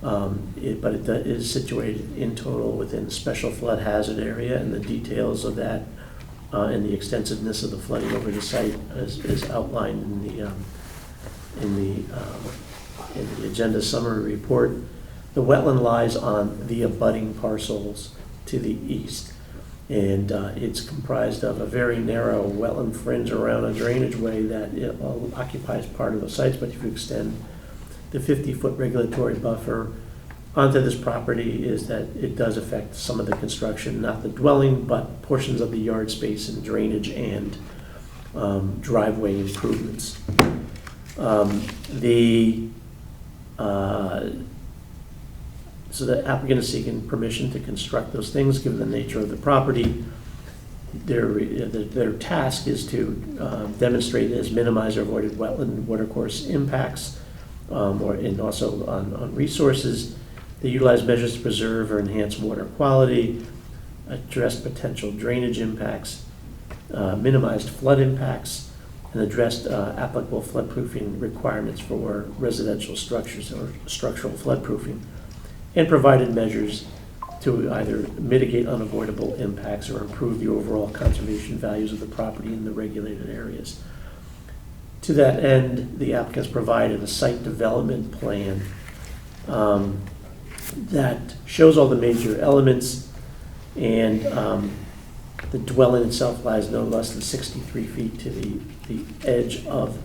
but it is situated in total within the special flood hazard area, and the details of that and the extensiveness of the flooding over the site is outlined in the agenda summary report. The wetland lies on the abutting parcels to the east, and it's comprised of a very narrow wetland fringe around a drainage way that occupies part of the sites, but if you extend the 50-foot regulatory buffer onto this property, is that it does affect some of the construction, not the dwelling, but portions of the yard space and drainage and driveway improvements. So the applicant is seeking permission to construct those things, given the nature of the property. Their task is to demonstrate as minimize or avoided wetland watercourse impacts, and also on resources. They utilize measures to preserve or enhance water quality, address potential drainage impacts, minimized flood impacts, and addressed applicable floodproofing requirements for residential structures or structural floodproofing, and provided measures to either mitigate unavoidable impacts or improve the overall conservation values of the property in the regulated areas. To that end, the applicants provided a site development plan that shows all the major elements, and the dwelling itself lies no less than 63 feet to the edge of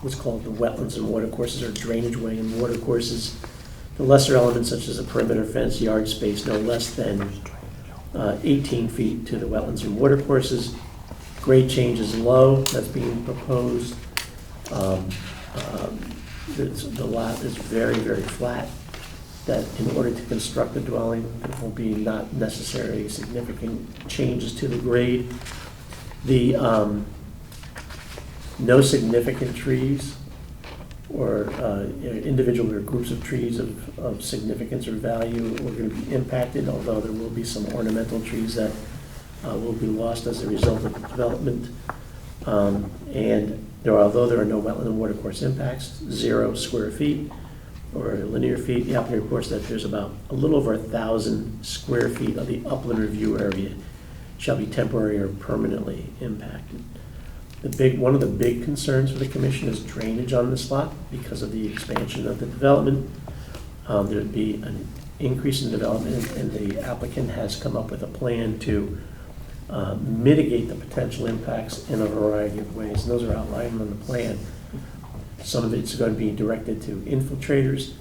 what's called the wetlands and watercourses, or drainage way and watercourses. The lesser elements, such as a perimeter fence, yard space, no less than 18 feet to the wetlands and watercourses. Grade change is low, that's being proposed. The lot is very, very flat, that in order to construct the dwelling, there will be not necessary significant changes to the grade. No significant trees or individual or groups of trees of significance or value are going to be impacted, although there will be some ornamental trees that will be lost as a result of the development. And although there are no wetland and watercourse impacts, 0 square feet, or linear feet. The applicant reports that there's about a little over 1,000 square feet of the upland review area shall be temporary or permanently impacted. One of the big concerns for the commission is drainage on this lot because of the expansion of the development. There'd be an increase in development, and the applicant has come up with a plan to mitigate the potential impacts in a variety of ways. And those are outlined on the plan. Some of it's going to be directed to infiltrators.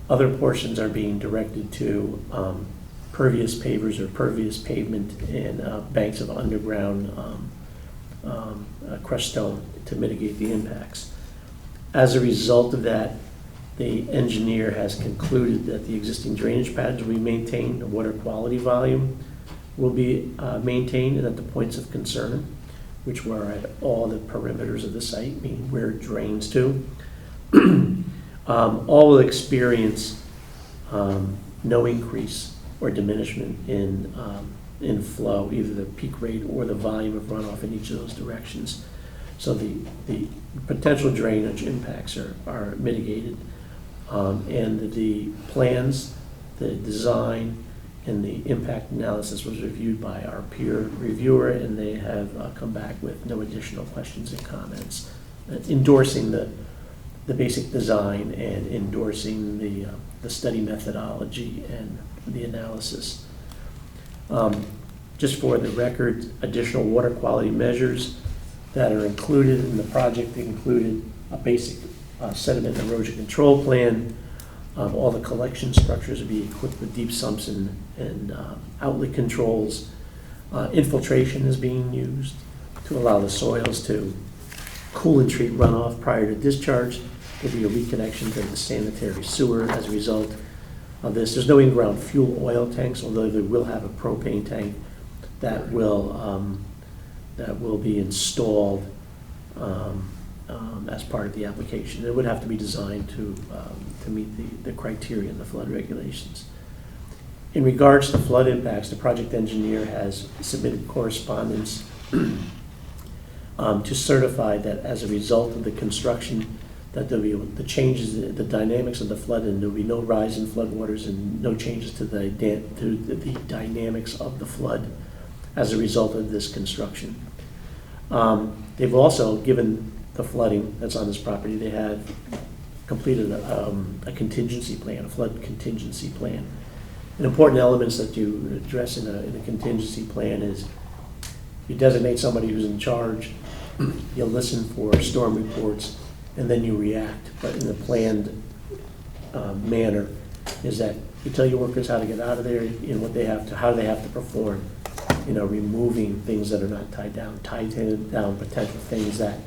Other portions are being directed to pervious pavers or pervious pavement and banks of underground crushed stone to mitigate the impacts. As a result of that, the engineer has concluded that the existing drainage pads will be maintained, the water quality volume will be maintained, and at the points of concern, which were at all the perimeters of the site, meaning where it drains to, all will experience no increase or diminishment in flow, either the peak rate or the volume of runoff in each of those directions. So the potential drainage impacts are mitigated. And the plans, the design, and the impact analysis was reviewed by our peer reviewer, and they have come back with no additional questions and comments, endorsing the basic design and endorsing the study methodology and the analysis. Just for the record, additional water quality measures that are included in the project included a basic sediment erosion control plan. All the collection structures will be equipped with deep sumps and outlet controls. Infiltration is being used to allow the soils to cool and treat runoff prior to discharge. There'll be a reconnection to the sanitary sewer as a result of this. There's no in-ground fuel oil tanks, although they will have a propane tank that will be installed as part of the application. It would have to be designed to meet the criteria in the flood regulations. In regards to flood impacts, the project engineer has submitted correspondence to certify that as a result of the construction, that there'll be the changes, the dynamics of the flood, and there'll be no rise in floodwaters and no changes to the dynamics of the flood as a result of this construction. They've also, given the flooding that's on this property, they have completed a contingency plan, a flood contingency plan. An important elements that you address in a contingency plan is you designate somebody who's in charge, you listen for storm reports, and then you react. But in a planned manner is that you tell your workers how to get out of there, what they have to, how they have to perform, removing things that are not tied down potential things that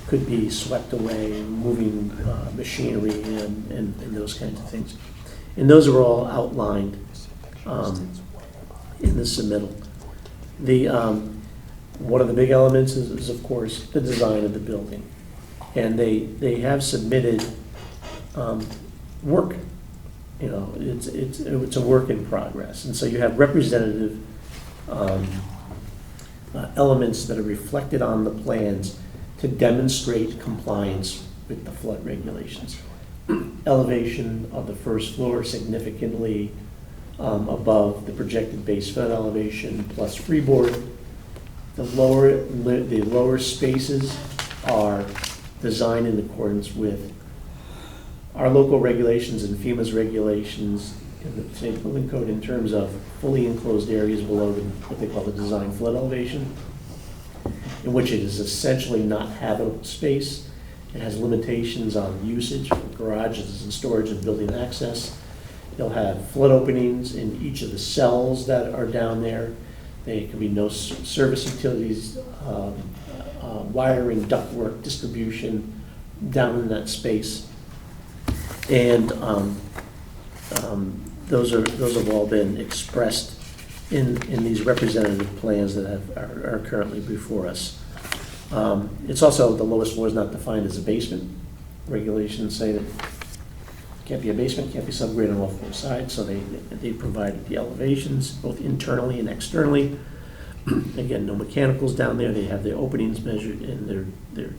could be swept away, moving machinery and those kinds of things. And those are all outlined in the submittal. One of the big elements is of course, the design of the building. And they have submitted work. It's a work in progress. And so you have representative elements that are reflected on the plans to demonstrate compliance with the flood regulations. Elevation of the first floor significantly above the projected base flood elevation plus freeboard. The lower spaces are designed in accordance with our local regulations and FEMA's regulations in the state building code in terms of fully enclosed areas below what they call the design flood elevation, in which it is essentially not habitable space. It has limitations on usage for garages and storage and building access. You'll have flood openings in each of the cells that are down there. There can be no service utilities, wiring, ductwork, distribution down in that space. And those have all been expressed in these representative plans that are currently before us. It's also, the lowest floor is not defined as a basement. Regulations say that it can't be a basement, can't be subgrade on all four sides, so they provided the elevations, both internally and externally. Again, no mechanicals down there. They have their openings measured, and they're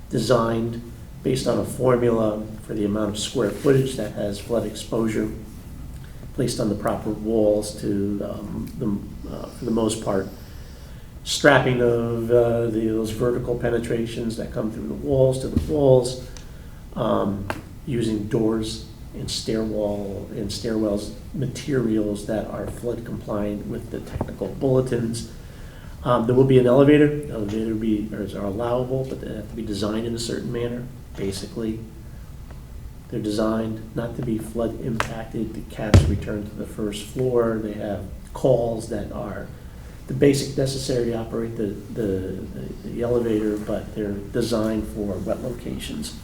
designed based on a formula for the amount of square footage that has flood exposure, placed on the proper walls to, for the most part, strapping of those vertical penetrations that come through the walls to the walls, using doors and stairwells materials that are flood compliant with the technical bulletins. There will be an elevator. Elevators are allowable, but they have to be designed in a certain manner. Basically, they're designed not to be flood impacted. The cabs return to the first floor. They have calls that are the basic necessary to operate the elevator, but they're designed for wet locations.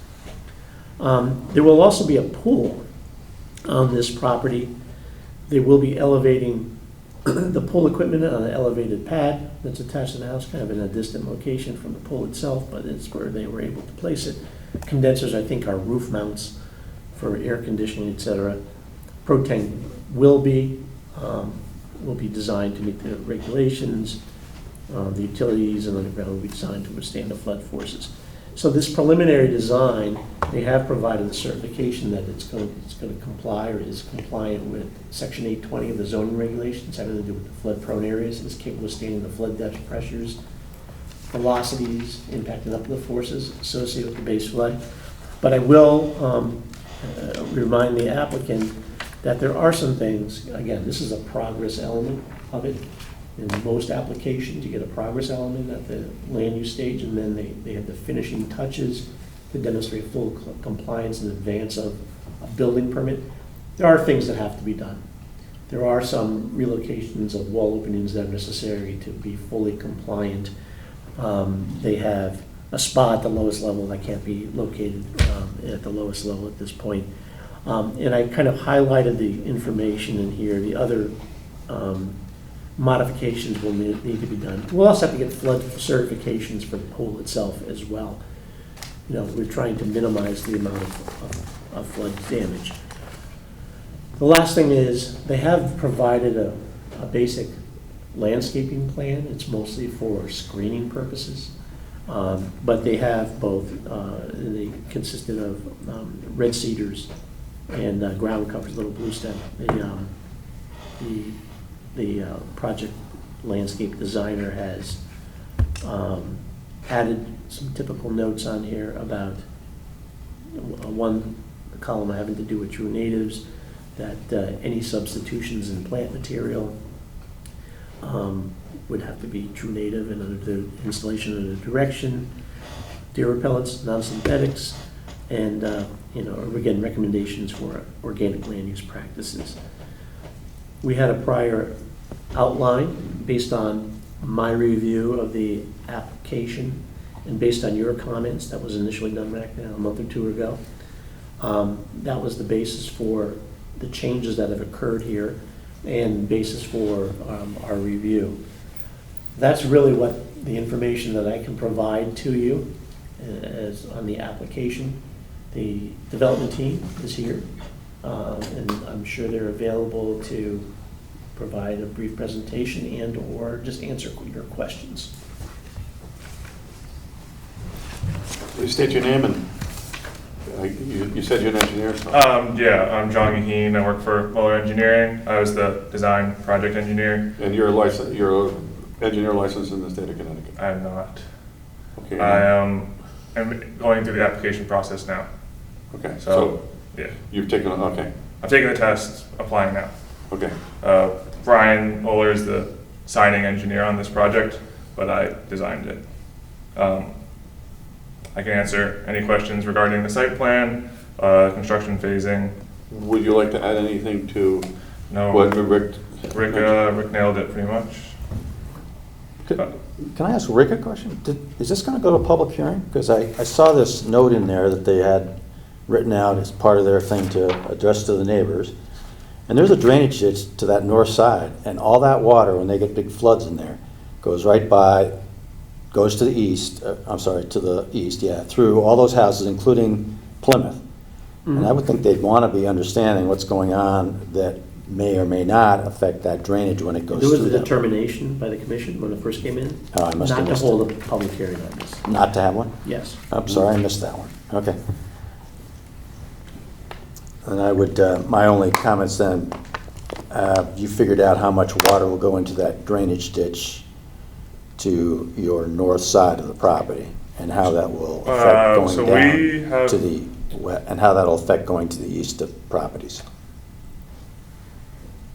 There will also be a pool on this property. They will be elevating the pool equipment on an elevated pad that's attached to the house, kind of in a distant location from the pool itself, but it's where they were able to place it. Condensers, I think, are roof mounts for air conditioning, etc. Propane will be designed to meet the regulations. The utilities and underground will be designed to withstand the flood forces. So this preliminary design, they have provided the certification that it's going to comply or is compliant with Section 820 of the zoning regulations having to do with the flood-prone areas. It's capable of standing the flood depth pressures, velocities, impacting upward forces associated with the base flood. But I will remind the applicant that there are some things, again, this is a progress element of it. In most applications, you get a progress element at the land use stage, and then they have the finishing touches to demonstrate full compliance in advance of a building permit. There are things that have to be done. There are some relocations of wall openings that are necessary to be fully compliant. They have a spa at the lowest level that can't be located at the lowest level at this point. And I kind of highlighted the information in here. The other modifications will need to be done. We'll also have to get flood certifications for the pool itself as well. You know, we're trying to minimize the amount of flood damage. The last thing is they have provided a basic landscaping plan. It's mostly for screening purposes. But they have both, they consisted of red cedars and ground covers, little blue stem. The project landscape designer has added some typical notes on here about one column having to do with true natives, that any substitutions in plant material would have to be true native and under the installation of the direction, deer repellents, non-synthetics, and again, recommendations for organic land use practices. We had a prior outline based on my review of the application and based on your comments that was initially done back a month or two ago. That was the basis for the changes that have occurred here and basis for our review. That's really what the information that I can provide to you as on the application. The development team is here, and I'm sure they're available to provide a brief presentation and or just answer your questions. Please state your name and you said you're an engineer. So. Yeah, I'm John Gaheen. I work for Muller Engineering. I was the design project engineer. And you're an engineer licensed in the state of Connecticut? I am not. Okay. I'm going through the application process now. Okay. So yeah. You've taken, okay. I'm taking the test, applying now. Okay. Brian Oler is the siding engineer on this project, but I designed it. I can answer any questions regarding the site plan, construction phasing. Would you like to add anything to what Rick nailed it pretty much. Can I ask Rick a question? Is this going to go to a public hearing? Because I saw this note in there that they had written out as part of their thing to address to the neighbors. And there's a drainage ditch to that north side, and all that water, when they get big floods in there, goes right by, goes to the east, to the east, through all those houses, including Plymouth. Mm-hmm. And I would think they'd want to be understanding what's going on, that may or may not affect that drainage when it goes There through was a them. determination by the commission when it first came in, Oh, I must have not to missed hold it. a public hearing on this. Not to have one? Yes. I'm sorry, I missed that one. Okay. And I would, my only comments then, you figured out how much water will go into that drainage ditch to your north side of the property, and how that will affect so going we down have- to the, and how that'll affect going to the east of properties.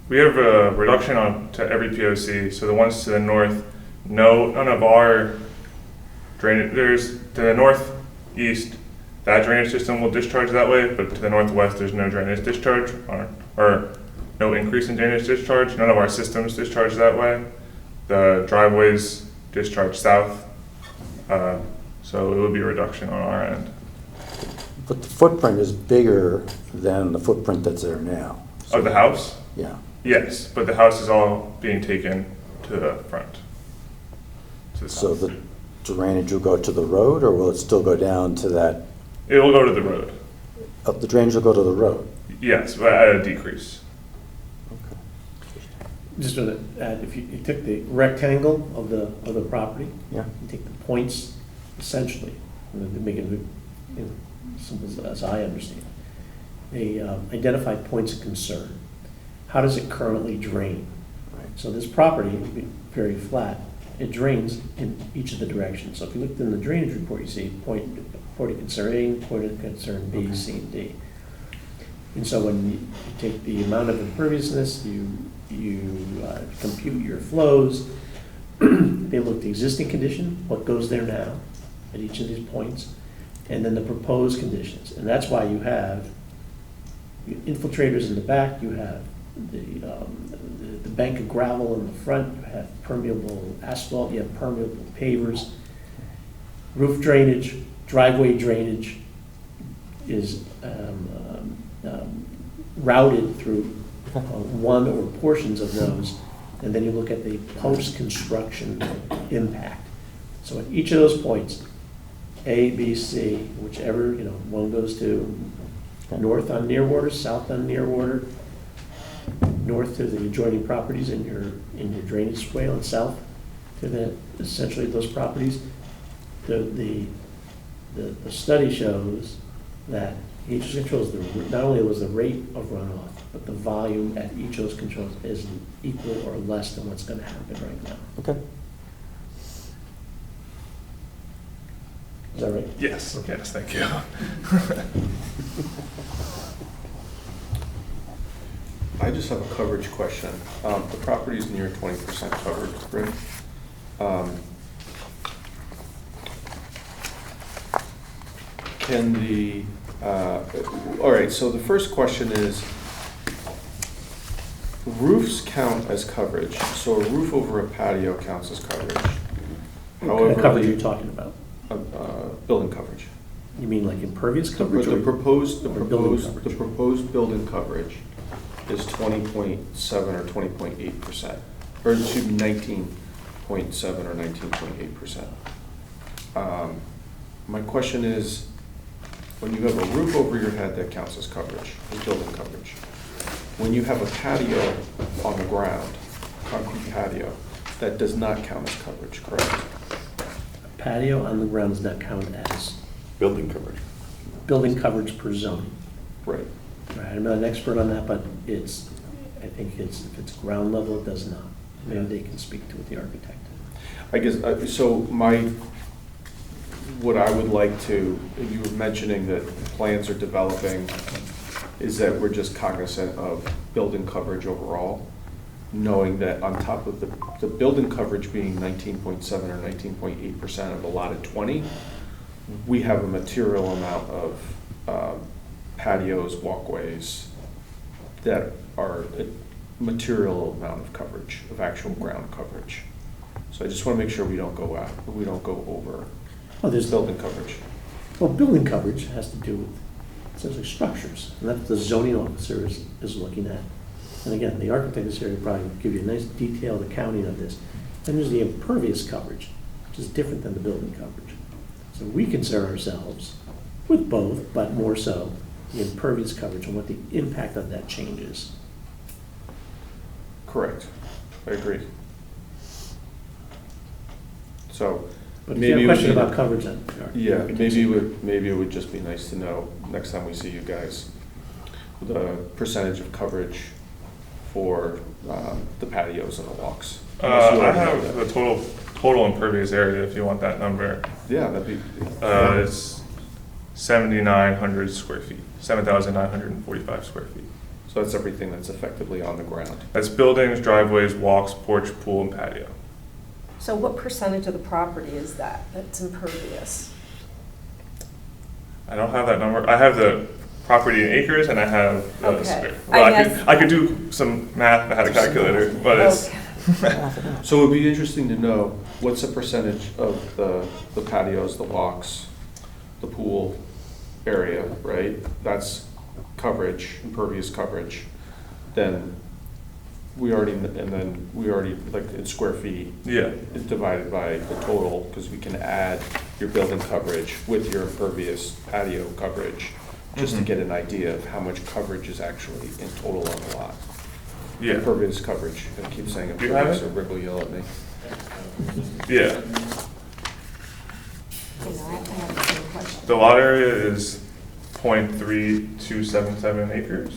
We have a reduction on to every POC, so the ones to the north, none of our drainage, there's to the northeast, that drainage system will discharge that way, but to the northwest, there's no drainage discharge, or no increase in drainage discharge. None of our systems discharge that way. The driveways discharge south, so it would be a reduction on our end. But the footprint is bigger than the footprint that's there now. Of the house? Yeah. Yes, but the house is all being taken to the front. To the So south. the drainage will go to the road, or will it still go down to that, It will go to the road. the drainage will go to the road? Yes, but at a decrease. Just to add, if you took the rectangle of the property, Yeah. you take the points, essentially, and to make it, simple as I understand. They identify points of concern. How does it currently drain? Right. So this property would be very flat. It drains in each of the directions. So if you looked in the drainage report, you see point of concern A, point of concern B, Okay. C, and D. And so when you take the amount of imperviousness, you compute your flows. They look at the existing condition, what goes there now at each of these points, and then the proposed conditions. And that's why you have infiltrators in the back, you have the bank of gravel in the front, you have permeable asphalt, you have permeable pavers. Roof drainage, driveway drainage is routed through one or portions of those, and then you look at the post-construction impact. So at each of those points, A, B, C, whichever, one goes to north on near water, south on near water, north to the adjoining properties in your drainage swale, and south to essentially those properties. The study shows that each controls not only was the rate of runoff, but the volume at each of those controls is equal or less than what's going to happen right now. Okay. Is that right? Yes, yes, thank you. I just have a coverage question. The property's near 20% covered, right? All right, so the first question is, roofs count as coverage, so a roof over a patio counts as coverage. What kind of coverage are you talking about? Building coverage. You mean like impervious coverage? The or- proposed or building coverage? building coverage is 20.7 or 20.8%, or excuse me, 19.7 or 19.8%. My question is, when you have a roof over your head, that counts as coverage, as building coverage. When you have a patio on the ground, concrete patio, that does not count as coverage, correct? Patio on the ground does not count as Building coverage. building coverage per zone. Right. Right, I'm not an expert on that, but I think if it's ground level, it does not. Maybe they can speak to it, the architect. I guess, what I would like to, you were mentioning that plans are developing, is that we're just cognizant of building coverage overall, knowing that on top of the building coverage being 19.7 or 19.8% of a lot of 20, we have a material amount of patios, walkways that are a material amount of coverage, of actual ground coverage. So I just want to make sure we don't go over There's building coverage. Well, building coverage has to do with essentially structures, and that's what the zoning officer is looking at. And again, the architect is here to probably give you a nice detailed accounting of this. Then there's the impervious coverage, which is different than the building coverage. So we concern ourselves with both, but more so the impervious coverage and what the impact of that change is. Correct. I agree. So, But if you have maybe a it would question be- about coverage then. yeah, maybe it would just be nice to know next time we see you guys, the percentage of coverage for the patios and the walks. Unless you I already know have that. the total impervious area, if you want that number. Yeah, that'd be, It's 7,900 square feet, 7,945 square feet. so that's everything that's effectively on the ground. That's buildings, driveways, walks, porch, pool, and patio. So what percentage of the property is that's impervious? I don't have that number. I have the property in acres and I have the Okay. square. I Well, guess- I could do some math. I had a calculator, but it's, Okay. So it would be interesting to know what's the percentage of the patios, the walks, the pool area, right? That's coverage, impervious coverage. Then we already, like in square feet, yeah. is divided by the total, because we can add your building coverage with your impervious patio coverage, just to Mhm. get an idea of how much coverage is actually in total on the lot. Yeah. Impervious coverage, I keep saying Do you have impervious, it? or Rick will yell at me. Yeah. You know, I have the same question. The lot area is 0.3277 acres.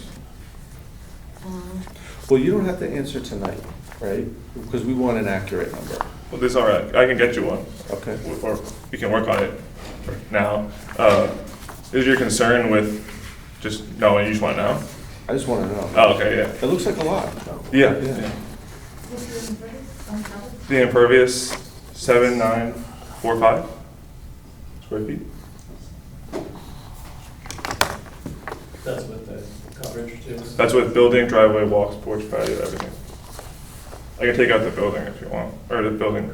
Well, you don't have to answer tonight, right? Because we want an accurate number, Well, this is all right. I can get you one, okay? or we can work on it now. Is your concern with just knowing, you just want to know? I just want to know. Oh, okay, yeah. It looks like a lot. Yeah. Yeah. The impervious, 7,945 square feet. That's what the coverage is. That's with building, driveway, walks, porch, patio, everything. I can take out the building if you want, or the building.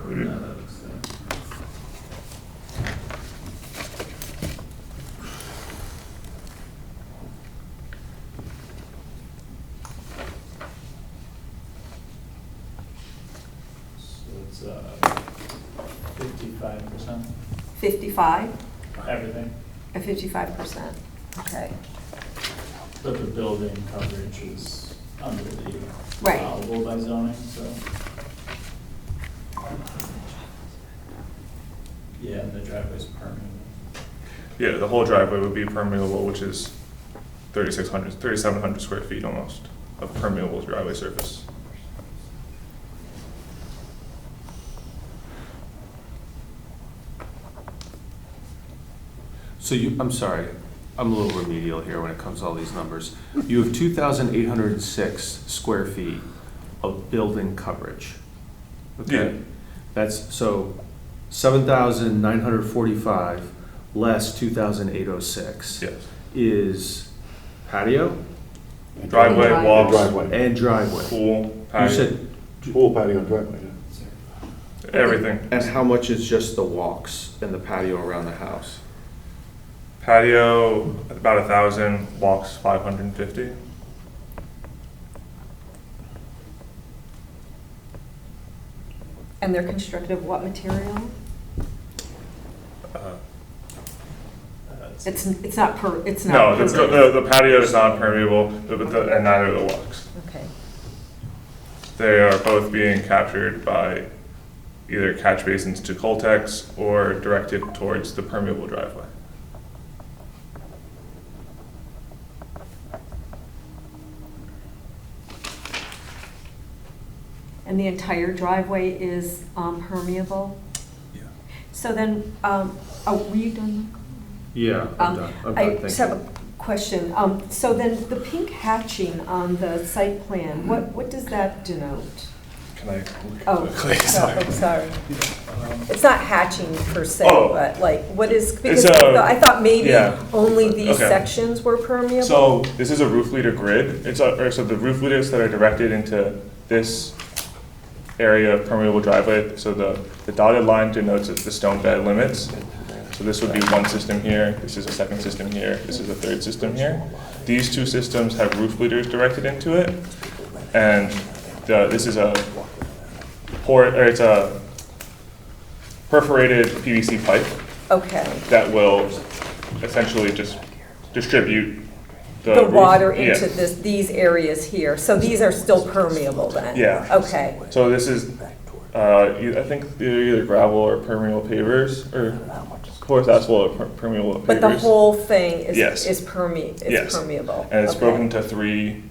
So it's 55%, 55, everything, or 55%? Okay. but the building coverage is under the Right. allowable by zoning, so. Yeah, and the driveway's permeable. Yeah, the whole driveway would be permeable, which is 3,700 square feet almost of permeable driveway surface. So I'm sorry, I'm a little remedial here when it comes to all these numbers. You have 2,806 square feet of building coverage. Okay? Yeah. That's, so 7,945 less 2,806 Yes. is patio Driveway, Driveway. walks, Driveway. and driveway. pool, You patio, said, Pool, patio, and driveway, yeah. everything. And how much is just the walks and the patio around the house? Patio, about 1,000, walks 550. And they're constructed of what material? It's not it's not. No, permeable. the patio is not permeable, and neither are the walks. Okay. They are both being captured by either catch basins to Coltex or directed towards the permeable driveway. And the entire driveway is permeable? Yeah. So then, were you done? yeah, I'm done. I'm I done, just thank have you. a question. So then, the pink hatching on the site plan, what does that denote? Can I? Oh, quickly? sorry. It's not hatching per se, Oh. but like, what is, because It's I thought maybe yeah. only these Okay. sections were permeable? So this is a roof leader grid. So the roof leaders that are directed into this area of permeable driveway. So the dotted line denotes the stone bed limits. So this would be one system here. This is a second system here. This is a third system here. These two systems have roof leaders directed into it, and this is it's a perforated PVC pipe Okay, that will essentially just distribute the roof- water into yeah. these areas here. So these are still permeable then? Yeah. Okay, So this is, I think they're either gravel or permeable pavers, or coarse asphalt or permeable pavers. but the whole thing is Yes. is Yes. permeable? And it's Okay. broken into 3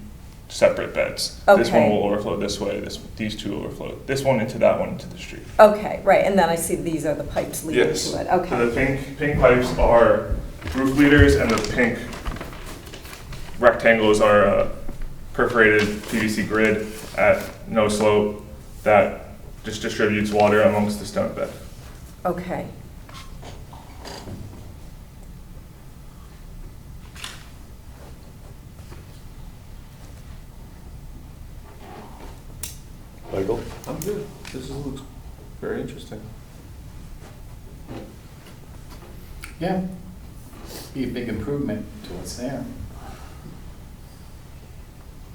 separate beds. This one Okay. will overflow this way, these 2 overflow, this one into that one into the street. Okay, right, and then I see these are the pipes leading Yes. to it, So okay. the pink pipes are roof leaders, and the pink rectangles are a perforated PVC grid at no slope that just distributes water amongst the stone bed. Okay. Michael? I'm good. This looks very interesting. Yeah, be a big improvement to what's there.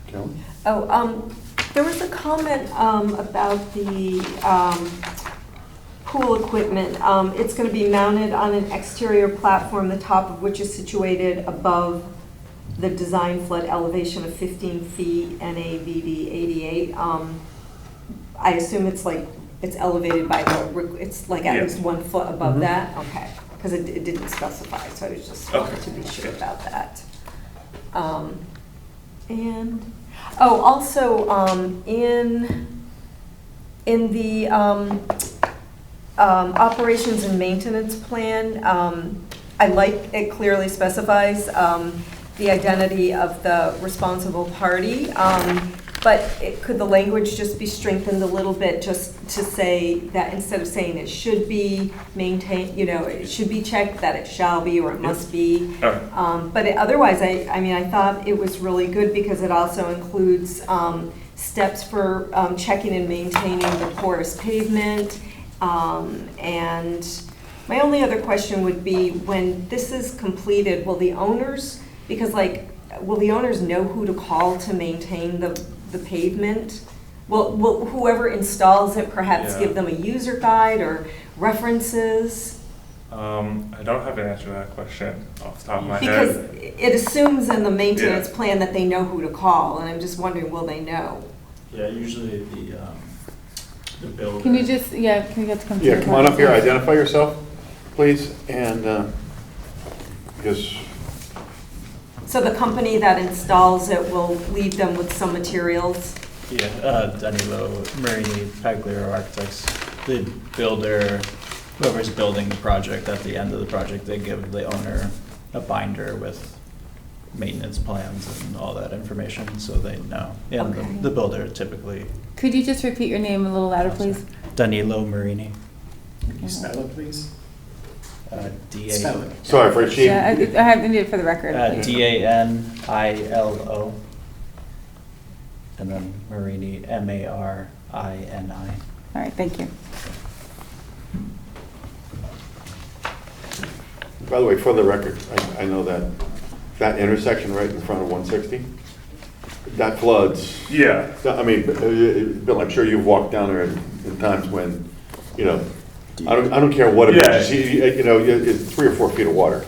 Karen? Oh, there was a comment about the pool equipment. It's going to be mounted on an exterior platform, the top of which is situated above the design flood elevation of 15 feet, NAVD 88. I assume it's elevated by it's like at Yeah. least 1 foot above Mhm. that? Okay, because it didn't specify, so I was just wanted Okay. to be sure about that. And, oh, also, in the operations and maintenance plan, I like it clearly specifies the identity of the responsible party, but could the language just be strengthened a little bit, just to say that instead of saying it should be maintained, it should be checked, that it shall be or it must be. Okay. But otherwise, I thought it was really good because it also includes steps for checking and maintaining the porous pavement. And my only other question would be, when this is completed, will the owners know who to call to maintain the pavement? Will whoever installs it perhaps Yeah. give them a user guide or references? I don't have an answer to that question off the top of my Because head. it assumes in the maintenance Yeah. plan that they know who to call, and I'm just wondering, will they know? Yeah, usually the builder. Can you get to come to Yeah, the come on up here, microphone? identify yourself, please, and, because, So the company that installs it will leave them with some materials? Yeah, Danilo Marini, Pagliaro Architects, the builder, whoever's building the project, at the end of the project, they give the owner a binder with maintenance plans and all that information, so they know. And Okay. the builder typically. Could you just repeat your name a little louder, please? Danilo Marini. Can you spell it, please? D-A. Spell it. sorry for cheating. Yeah, I have to need it for the record. Danilo. And then Marini, Marini. All right, thank you. By the way, for the record, I know that intersection right in front of 160, that floods. Yeah, I mean, Bill, I'm sure you've walked down there in times when, I don't care what it Yeah. is, it's 3 or 4 feet of water,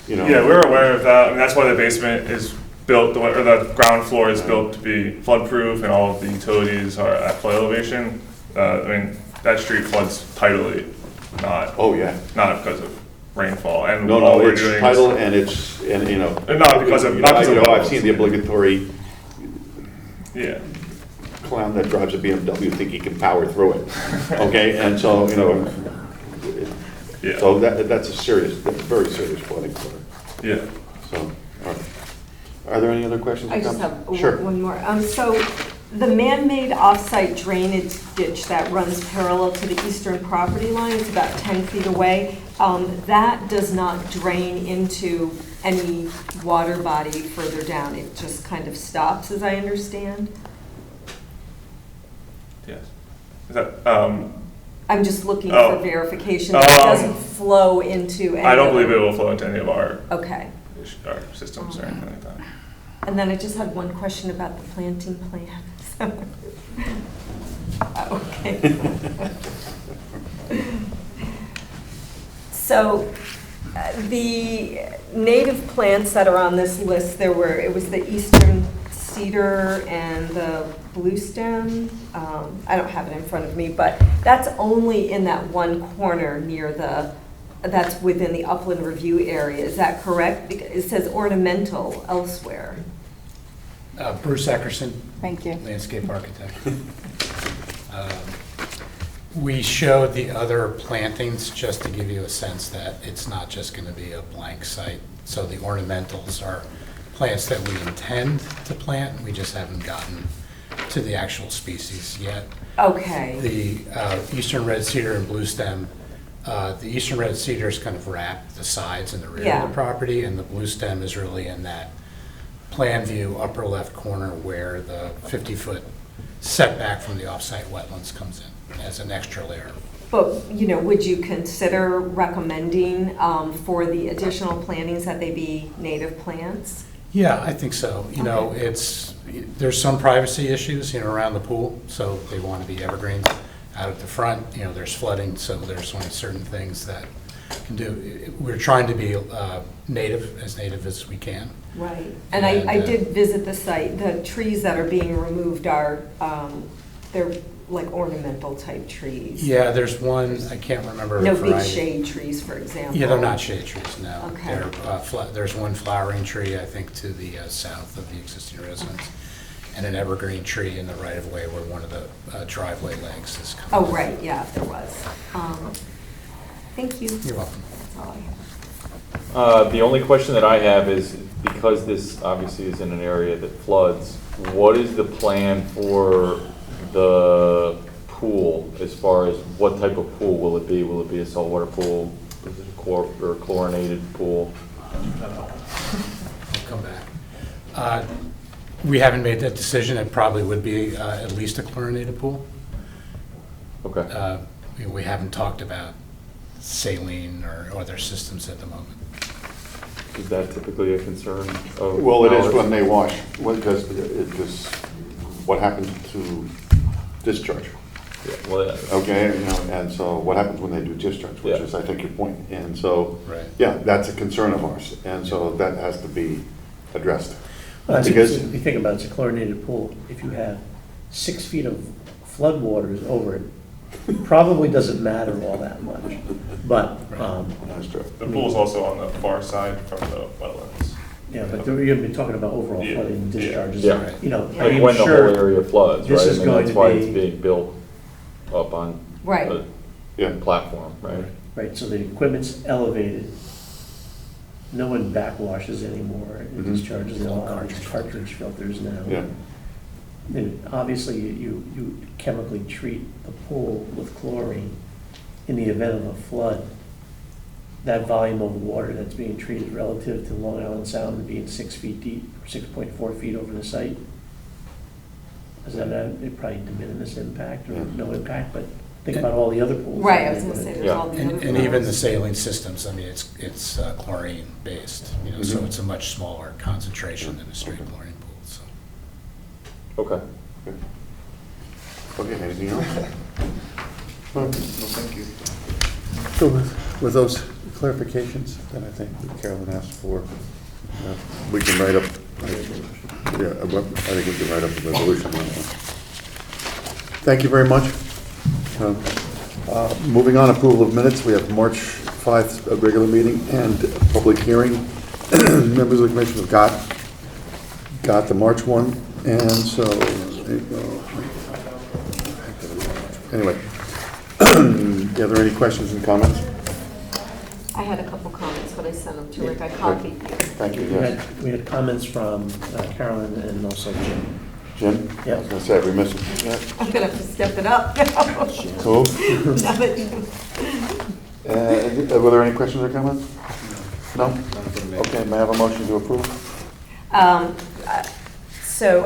yeah, we're aware of that. I mean, that's why the basement is built, or the ground floor is built to be flood-proof, and all of the utilities are at flood elevation. I mean, that street floods tidally, Oh, yeah. not because of rainfall. And No, all we're it's doing is- tidal and Not because of- not because of I've levels. seen the obligatory Yeah, clown that drives a BMW think he can power through it, okay? And so, yeah, so that's a very serious flooding. yeah. So, all right. Are there any other questions? or I just comments? have Sure. one more. So the man-made off-site drainage ditch that runs parallel to the eastern property line, it's about 10 feet away, that does not drain into any water body further down. It just kind of stops, as I understand. Yes. Is that, I'm just looking Oh. for verification that it doesn't flow into any I don't of believe the- it will flow into any of our Okay. systems or anything like that. And then I just had one question about the planting plan. Okay. So The native plants that are on this list, it was the eastern cedar and the blue stem. I don't have it in front of me, but that's only in that one corner near that's within the upland review area. Is that correct? Because it says ornamental elsewhere. Bruce Eckerson, Thank you. landscape architect. We showed the other plantings just to give you a sense that it's not just going to be a blank site. So the ornamentals are plants that we intend to plant. We just haven't gotten to the actual species yet. Okay. The eastern red cedar and blue stem, the eastern red cedar is kind of wrapped the sides and the rear of the property, and the blue stem is really in that plan view upper left corner where the 50-foot setback from the offsite wetlands comes in as an extra layer. But, would you consider recommending for the additional plantings that they be native plants? Yeah, I think so. There's some privacy issues, around the pool, so they want to be evergreens. Out at the front, there's flooding, so there's only certain things that can do. We're trying to be native as we can. Right. And I did visit the site. The trees that are being removed are, they're like ornamental type trees. Yeah, there's one, I can't remember. No big shade trees, for example. Yeah, they're not shade trees, no. Okay. There's one flowering tree, I think, to the south of the existing residence, and an evergreen tree in the right-of-way where one of the driveway legs is coming. Oh, right, yeah, there was. Thank you. You're welcome. That's all I have. The only question that I have is, because this obviously is in an area that floods, what is the plan for the pool as far as what type of pool will it be? Will it be a saltwater pool? Is it a chlorinated pool? I'll come back. We haven't made that decision. It probably would be at least a chlorinated pool. Okay. We haven't talked about saline or other systems at the moment. Is that typically a concern of? Well, it is ours? when they wash, because what happens to discharge? Yeah, well, Okay, and so what happens when they do discharge, which is, I think, your point. And so, Right. yeah, that's a concern of ours, and so that has to be addressed. Well, Because- if you think about it, it's a chlorinated pool. If you have 6 feet of flood waters over it, probably doesn't matter all that much. But, That's true. The pool's also on the far side from the wetlands. yeah, but you're going to be talking about overall Yeah. flooding and discharges. Yeah. I'm Like when the sure whole area floods, this right? is I mean, going that's to why it's be- being built up on Right. a Yeah. platform, right? Right, so the equipment's elevated. No one backwashes anymore. It Mhm. discharges all out of cartridge filters now. Yeah. And obviously, you chemically treat the pool with chlorine. In the event of a flood, that volume of water that's being treated relative to Long Island Sound being 6 feet deep, 6.4 feet over the site, is that it probably de minimis impact or Yeah. no impact, but think about all the other pools. Right, I was gonna say, there's Yeah. all the other. And even the saline systems, I mean, it's chlorine based, so Mhm. it's a much smaller concentration than a straight chlorine pool, so. Okay. Okay, anything else? Well, thank you. So with those clarifications, then I think Carolyn asked for, we can write up, I think we can write up a resolution on that. Thank you very much. Moving on, approval of minutes, we have March 5th, a regular meeting and public hearing. Members of the commission have got the March one, and so, there you go. Anyway, are there any questions and comments? I had a couple comments, but I sent them to Rick. I copied you. Thank you, We yes. had comments from Carolyn and also Jim. Jim? Yeah. I was gonna say, we missed it. Yeah. I'm gonna have to step it up now. Cool. Now that you- Were there any questions or comments? No? Okay, may I have a motion to approve? So,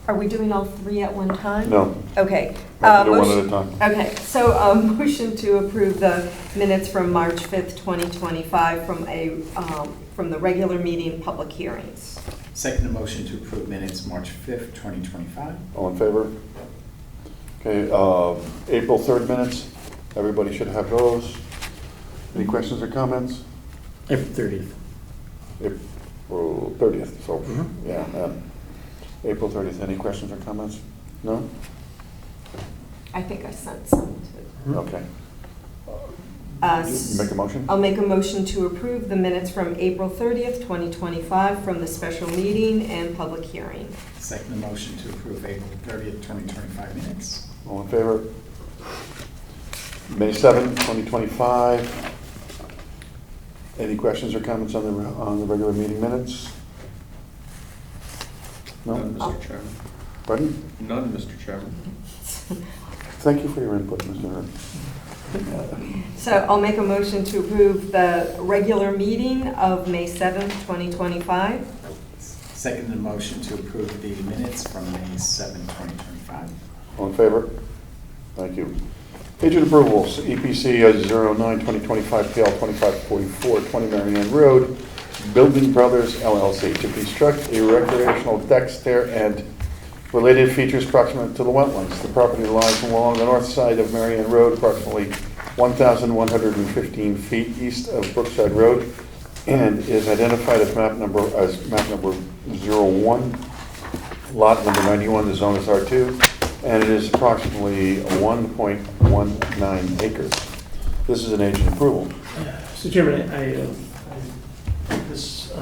are we doing all three at one time? No. Okay. We have to do one Motion- at a time. Okay, so motion to approve the minutes from March 5th, 2025 from the regular meeting public hearings. Second motion to approve minutes, March 5th, 2025. All in favor? Okay, April 3rd minutes, everybody should have those. Any questions or comments? April 30th. April 30th, so, Mhm. yeah. April 30th, any questions or comments? No? I think I sent some to. Okay. Uh, You make a motion? I'll make a motion to approve the minutes from April 30th, 2025, from the special meeting and public hearing. Second the motion to approve April 30th, 2025 minutes. All in favor? May 7th, 2025. Any questions or comments on the regular meeting minutes? None, No? Mr. Chairman. Pardon? None, Mr. Chairman. Thank you for your input, Mr. Hurd. So I'll make a motion to approve the regular meeting of May 7th, 2025. Second the motion to approve the minutes from May 7th, 2025. All in favor? Thank you. Agent approvals, EPC 09-2025 PL 2544, 20 Marianne Road, Building Brothers LLC, to construct a recreational deck, stair, and related features proximate to the wetlands. The property lies along the north side of Marianne Road, approximately 1,115 feet east of Brookside Road, and is identified as map number 01, lot number 91. The zone is R2, and it is approximately 1.19 acres. This is an agent approval. Mr. Chairman, this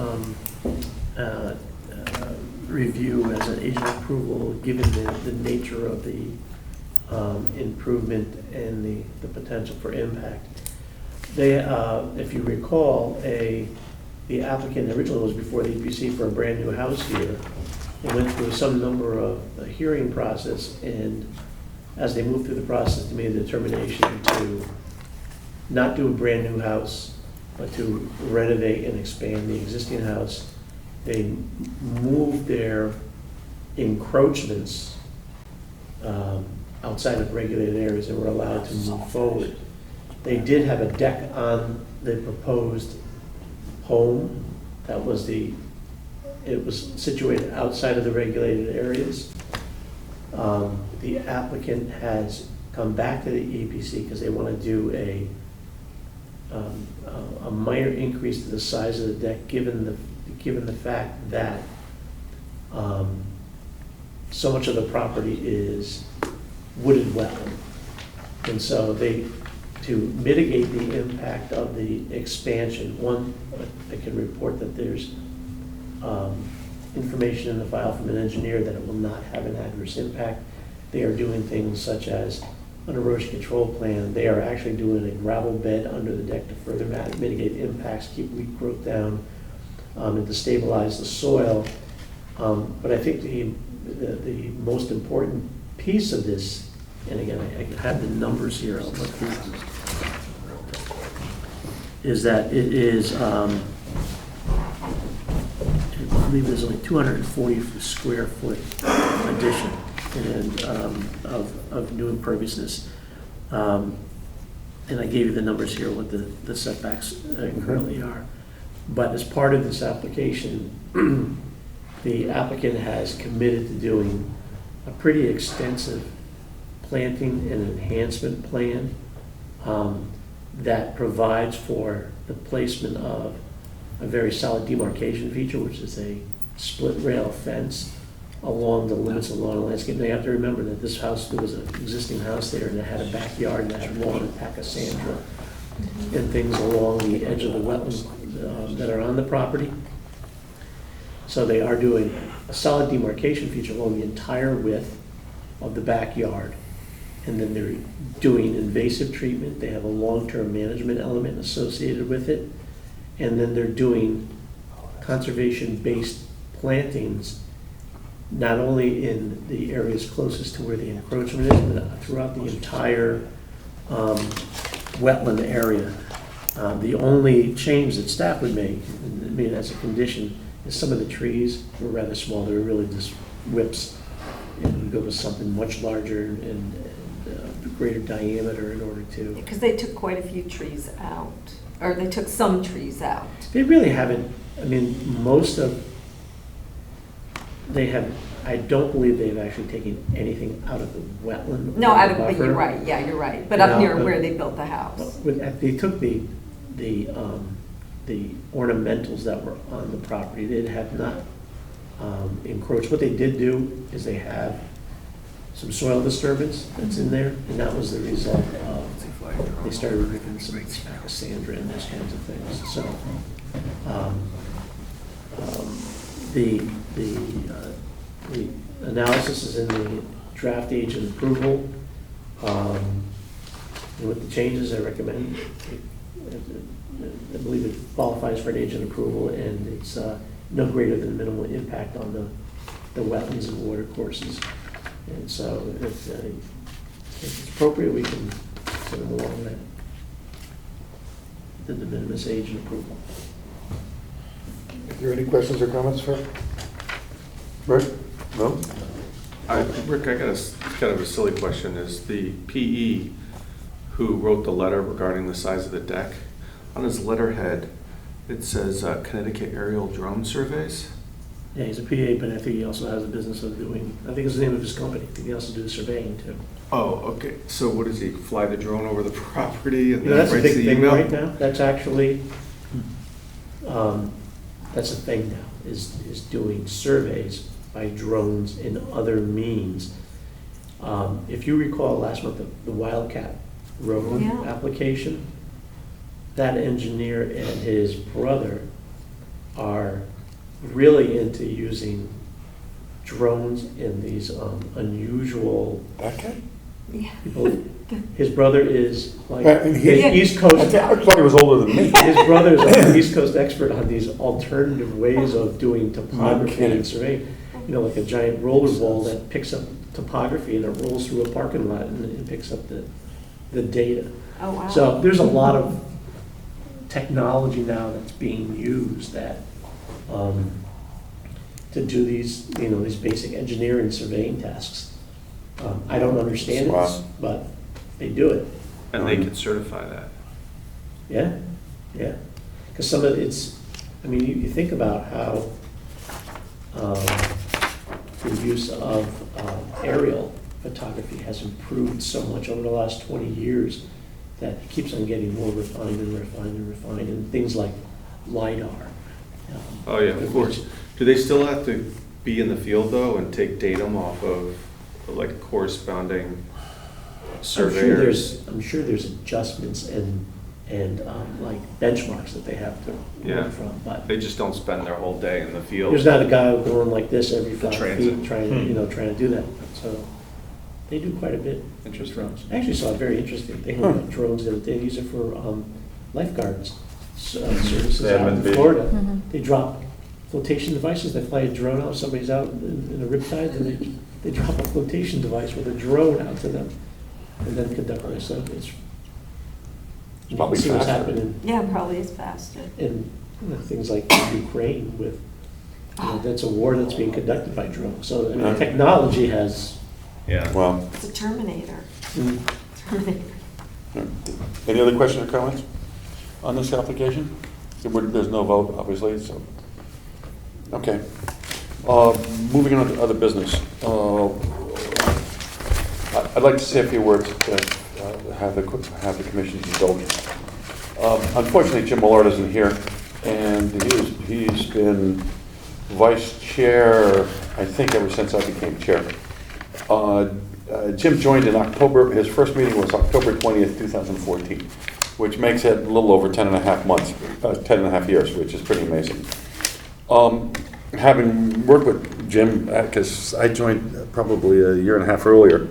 review as an agent approval, given the nature of the improvement and the potential for impact. They, if you recall, the applicant originally was before the EPC for a brand new house here. They went through some number of hearing process, and as they moved through the process, they made a determination to not do a brand new house, but to renovate and expand the existing house. They moved their encroachments outside of regulated areas and were allowed to move forward. They did have a deck on the proposed home. It was situated outside of the regulated areas. The applicant has come back to the EPC because they want to do a minor increase to the size of the deck, given the fact that so much of the property is wooded wetland. And so to mitigate the impact of the expansion, one, I can report that there's information in the file from an engineer that it will not have an adverse impact. They are doing things such as an erosion control plan. They are actually doing a gravel bed under the deck to further mitigate impacts, keep weed growth down, and to stabilize the soil. But I think the most important piece of this, and again, I have the numbers here, I'll look through, is that it is, I believe there's only 240 square foot addition and of new imperviousness. And I gave you the numbers here, what the setbacks currently are. But as part of this application, the applicant has committed to doing a pretty extensive planting and enhancement plan that provides for the placement of a very solid demarcation feature, which is a split rail fence along the limits of lawn and landscape. Now you have to remember that this house, there was an existing house there, and it had a backyard, and it had lawn and pachysandra and things along the edge of the wetlands that are on the property. So they are doing a solid demarcation feature along the entire width of the backyard. And then they're doing invasive treatment. They have a long-term management element associated with it. And then they're doing conservation-based plantings, not only in the areas closest to where the encroachment is, but throughout the entire wetland area. The only change that staff would make, I mean, as a condition, is some of the trees were rather small. They were really just whips. And we go with something much larger and greater diameter in order to. Because they took quite a few trees out, or they took some trees out. They really haven't, I mean, they have, I don't believe they've actually taken anything out of the wetland. No, or out the of, but buffer. you're right, yeah, you're right. But up No, near but- where they built the house. They took the ornamentals that were on the property, they have not encroached. What they did do is they have some soil disturbance that's in there, and that was the result of, they started removing some Cassandra and those kinds of things. So, the analysis is in the draft agent approval. And with the changes, I recommend, I believe it qualifies for an agent approval, and it's no greater than minimal impact on the wetlands and water courses. And so if it's appropriate, we can send them along that, the de minimis agent approval. Are there any questions or comments for Rick? No? Rick, I got kind of a silly question. Is the PE who wrote the letter regarding the size of the deck, on his letterhead, it says Connecticut Aerial Drone Surveys? Yeah, he's a PA, but I think he also has a business of doing, I think it's the name of his company. I think he also does surveying too. Oh, okay. So what does he, fly the drone over the property and You know, then that's a writes big the thing email? right now. That's actually, that's a thing now, is doing surveys by drones and other means. If you recall last month, the Wildcat Road Yeah. application, that engineer and his brother are really into using drones in these unusual Okay. Yeah. people. His brother is like And he- an East Coast. I thought he was older than me. His brother is like an East Coast expert on these alternative ways of doing topography kidding. and surveying. You know, like a giant roller ball that picks up topography and it rolls through a parking lot and it picks up the data. Oh, wow. So there's a lot of technology now that's being used that, to do these, you know, these basic engineering surveying tasks. I don't understand Wow. it, but they do it. And they can certify that. Yeah, yeah. Because some of it's, I mean, you think about how the use of aerial photography has improved so much over the last 20 years that it keeps on getting more refined and refined and refined, and things like LiDAR. Oh, yeah, of course. Do they still have to be in the field though and take datum off of like corresponding surveyors? I'm sure there's adjustments and like benchmarks that they have to Yeah. learn from, but They just don't spend their whole day in the field. there's not a guy going like this every The 5 transit. feet trying to do that. So they do quite a bit. Interesting. Drones. I actually saw a very interesting thing about drones the other day. They use it for lifeguards services Yeah, out in maybe. Florida. Mhm. They drop flotation devices. They fly a drone out. Somebody's out in a riptide, and they drop a flotation device with a drone out to them, and then conduct it. So it's you Probably can see what's faster. happening Yeah, probably is faster. in things like Ukraine with. That's a war that's being conducted by drones. So I mean, Yeah. technology has. Yeah. Well, It's a Terminator. Mm. Terminator. any other questions or comments on this application? There's no vote, obviously, so. Okay. Moving on to other business. I'd like to say a few words to have the commission's indulgence. Unfortunately, Jim Millard isn't here, and he's been vice chair, I think, ever since I became chair. Jim joined in October. His first meeting was October 20th, 2014, which makes it a little over 10 and a half months, 10 and a half years, which is pretty amazing. Having worked with Jim, because I joined probably a year and a half earlier,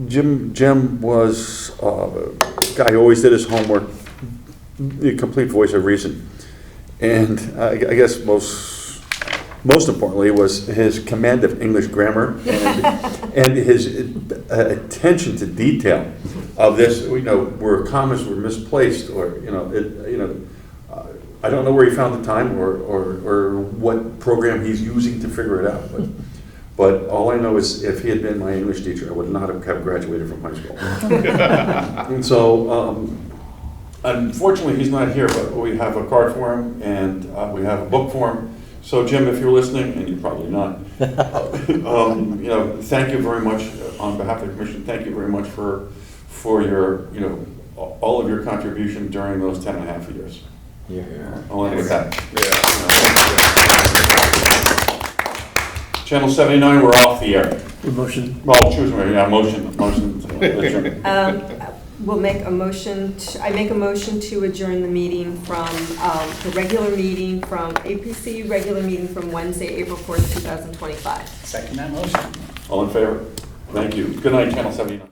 Jim was a guy who always did his homework, the complete voice of reason. And I guess most importantly was his command of English grammar and his attention to detail of this, where commas were misplaced, or I don't know where he found the time or what program he's using to figure it out, but all I know is if he had been my English teacher, I would not have graduated from high school. And so, unfortunately, he's not here, but we have a card for him and we have a book for him. So Jim, if you're listening, and you're probably not, thank you very much on behalf of the commission. Thank you very much for your, all of your contribution during those 10 and a half years. Yeah. I'll end with that. Yeah. Channel 79, we're off the air. The motion, Well, choose me, yeah, motion to adjourn. We'll make a motion, I make a motion to adjourn the meeting from, the regular meeting from, APC regular meeting from Wednesday, April 4th, 2025. Second that motion. All in favor? Thank you. Good night, Channel 79.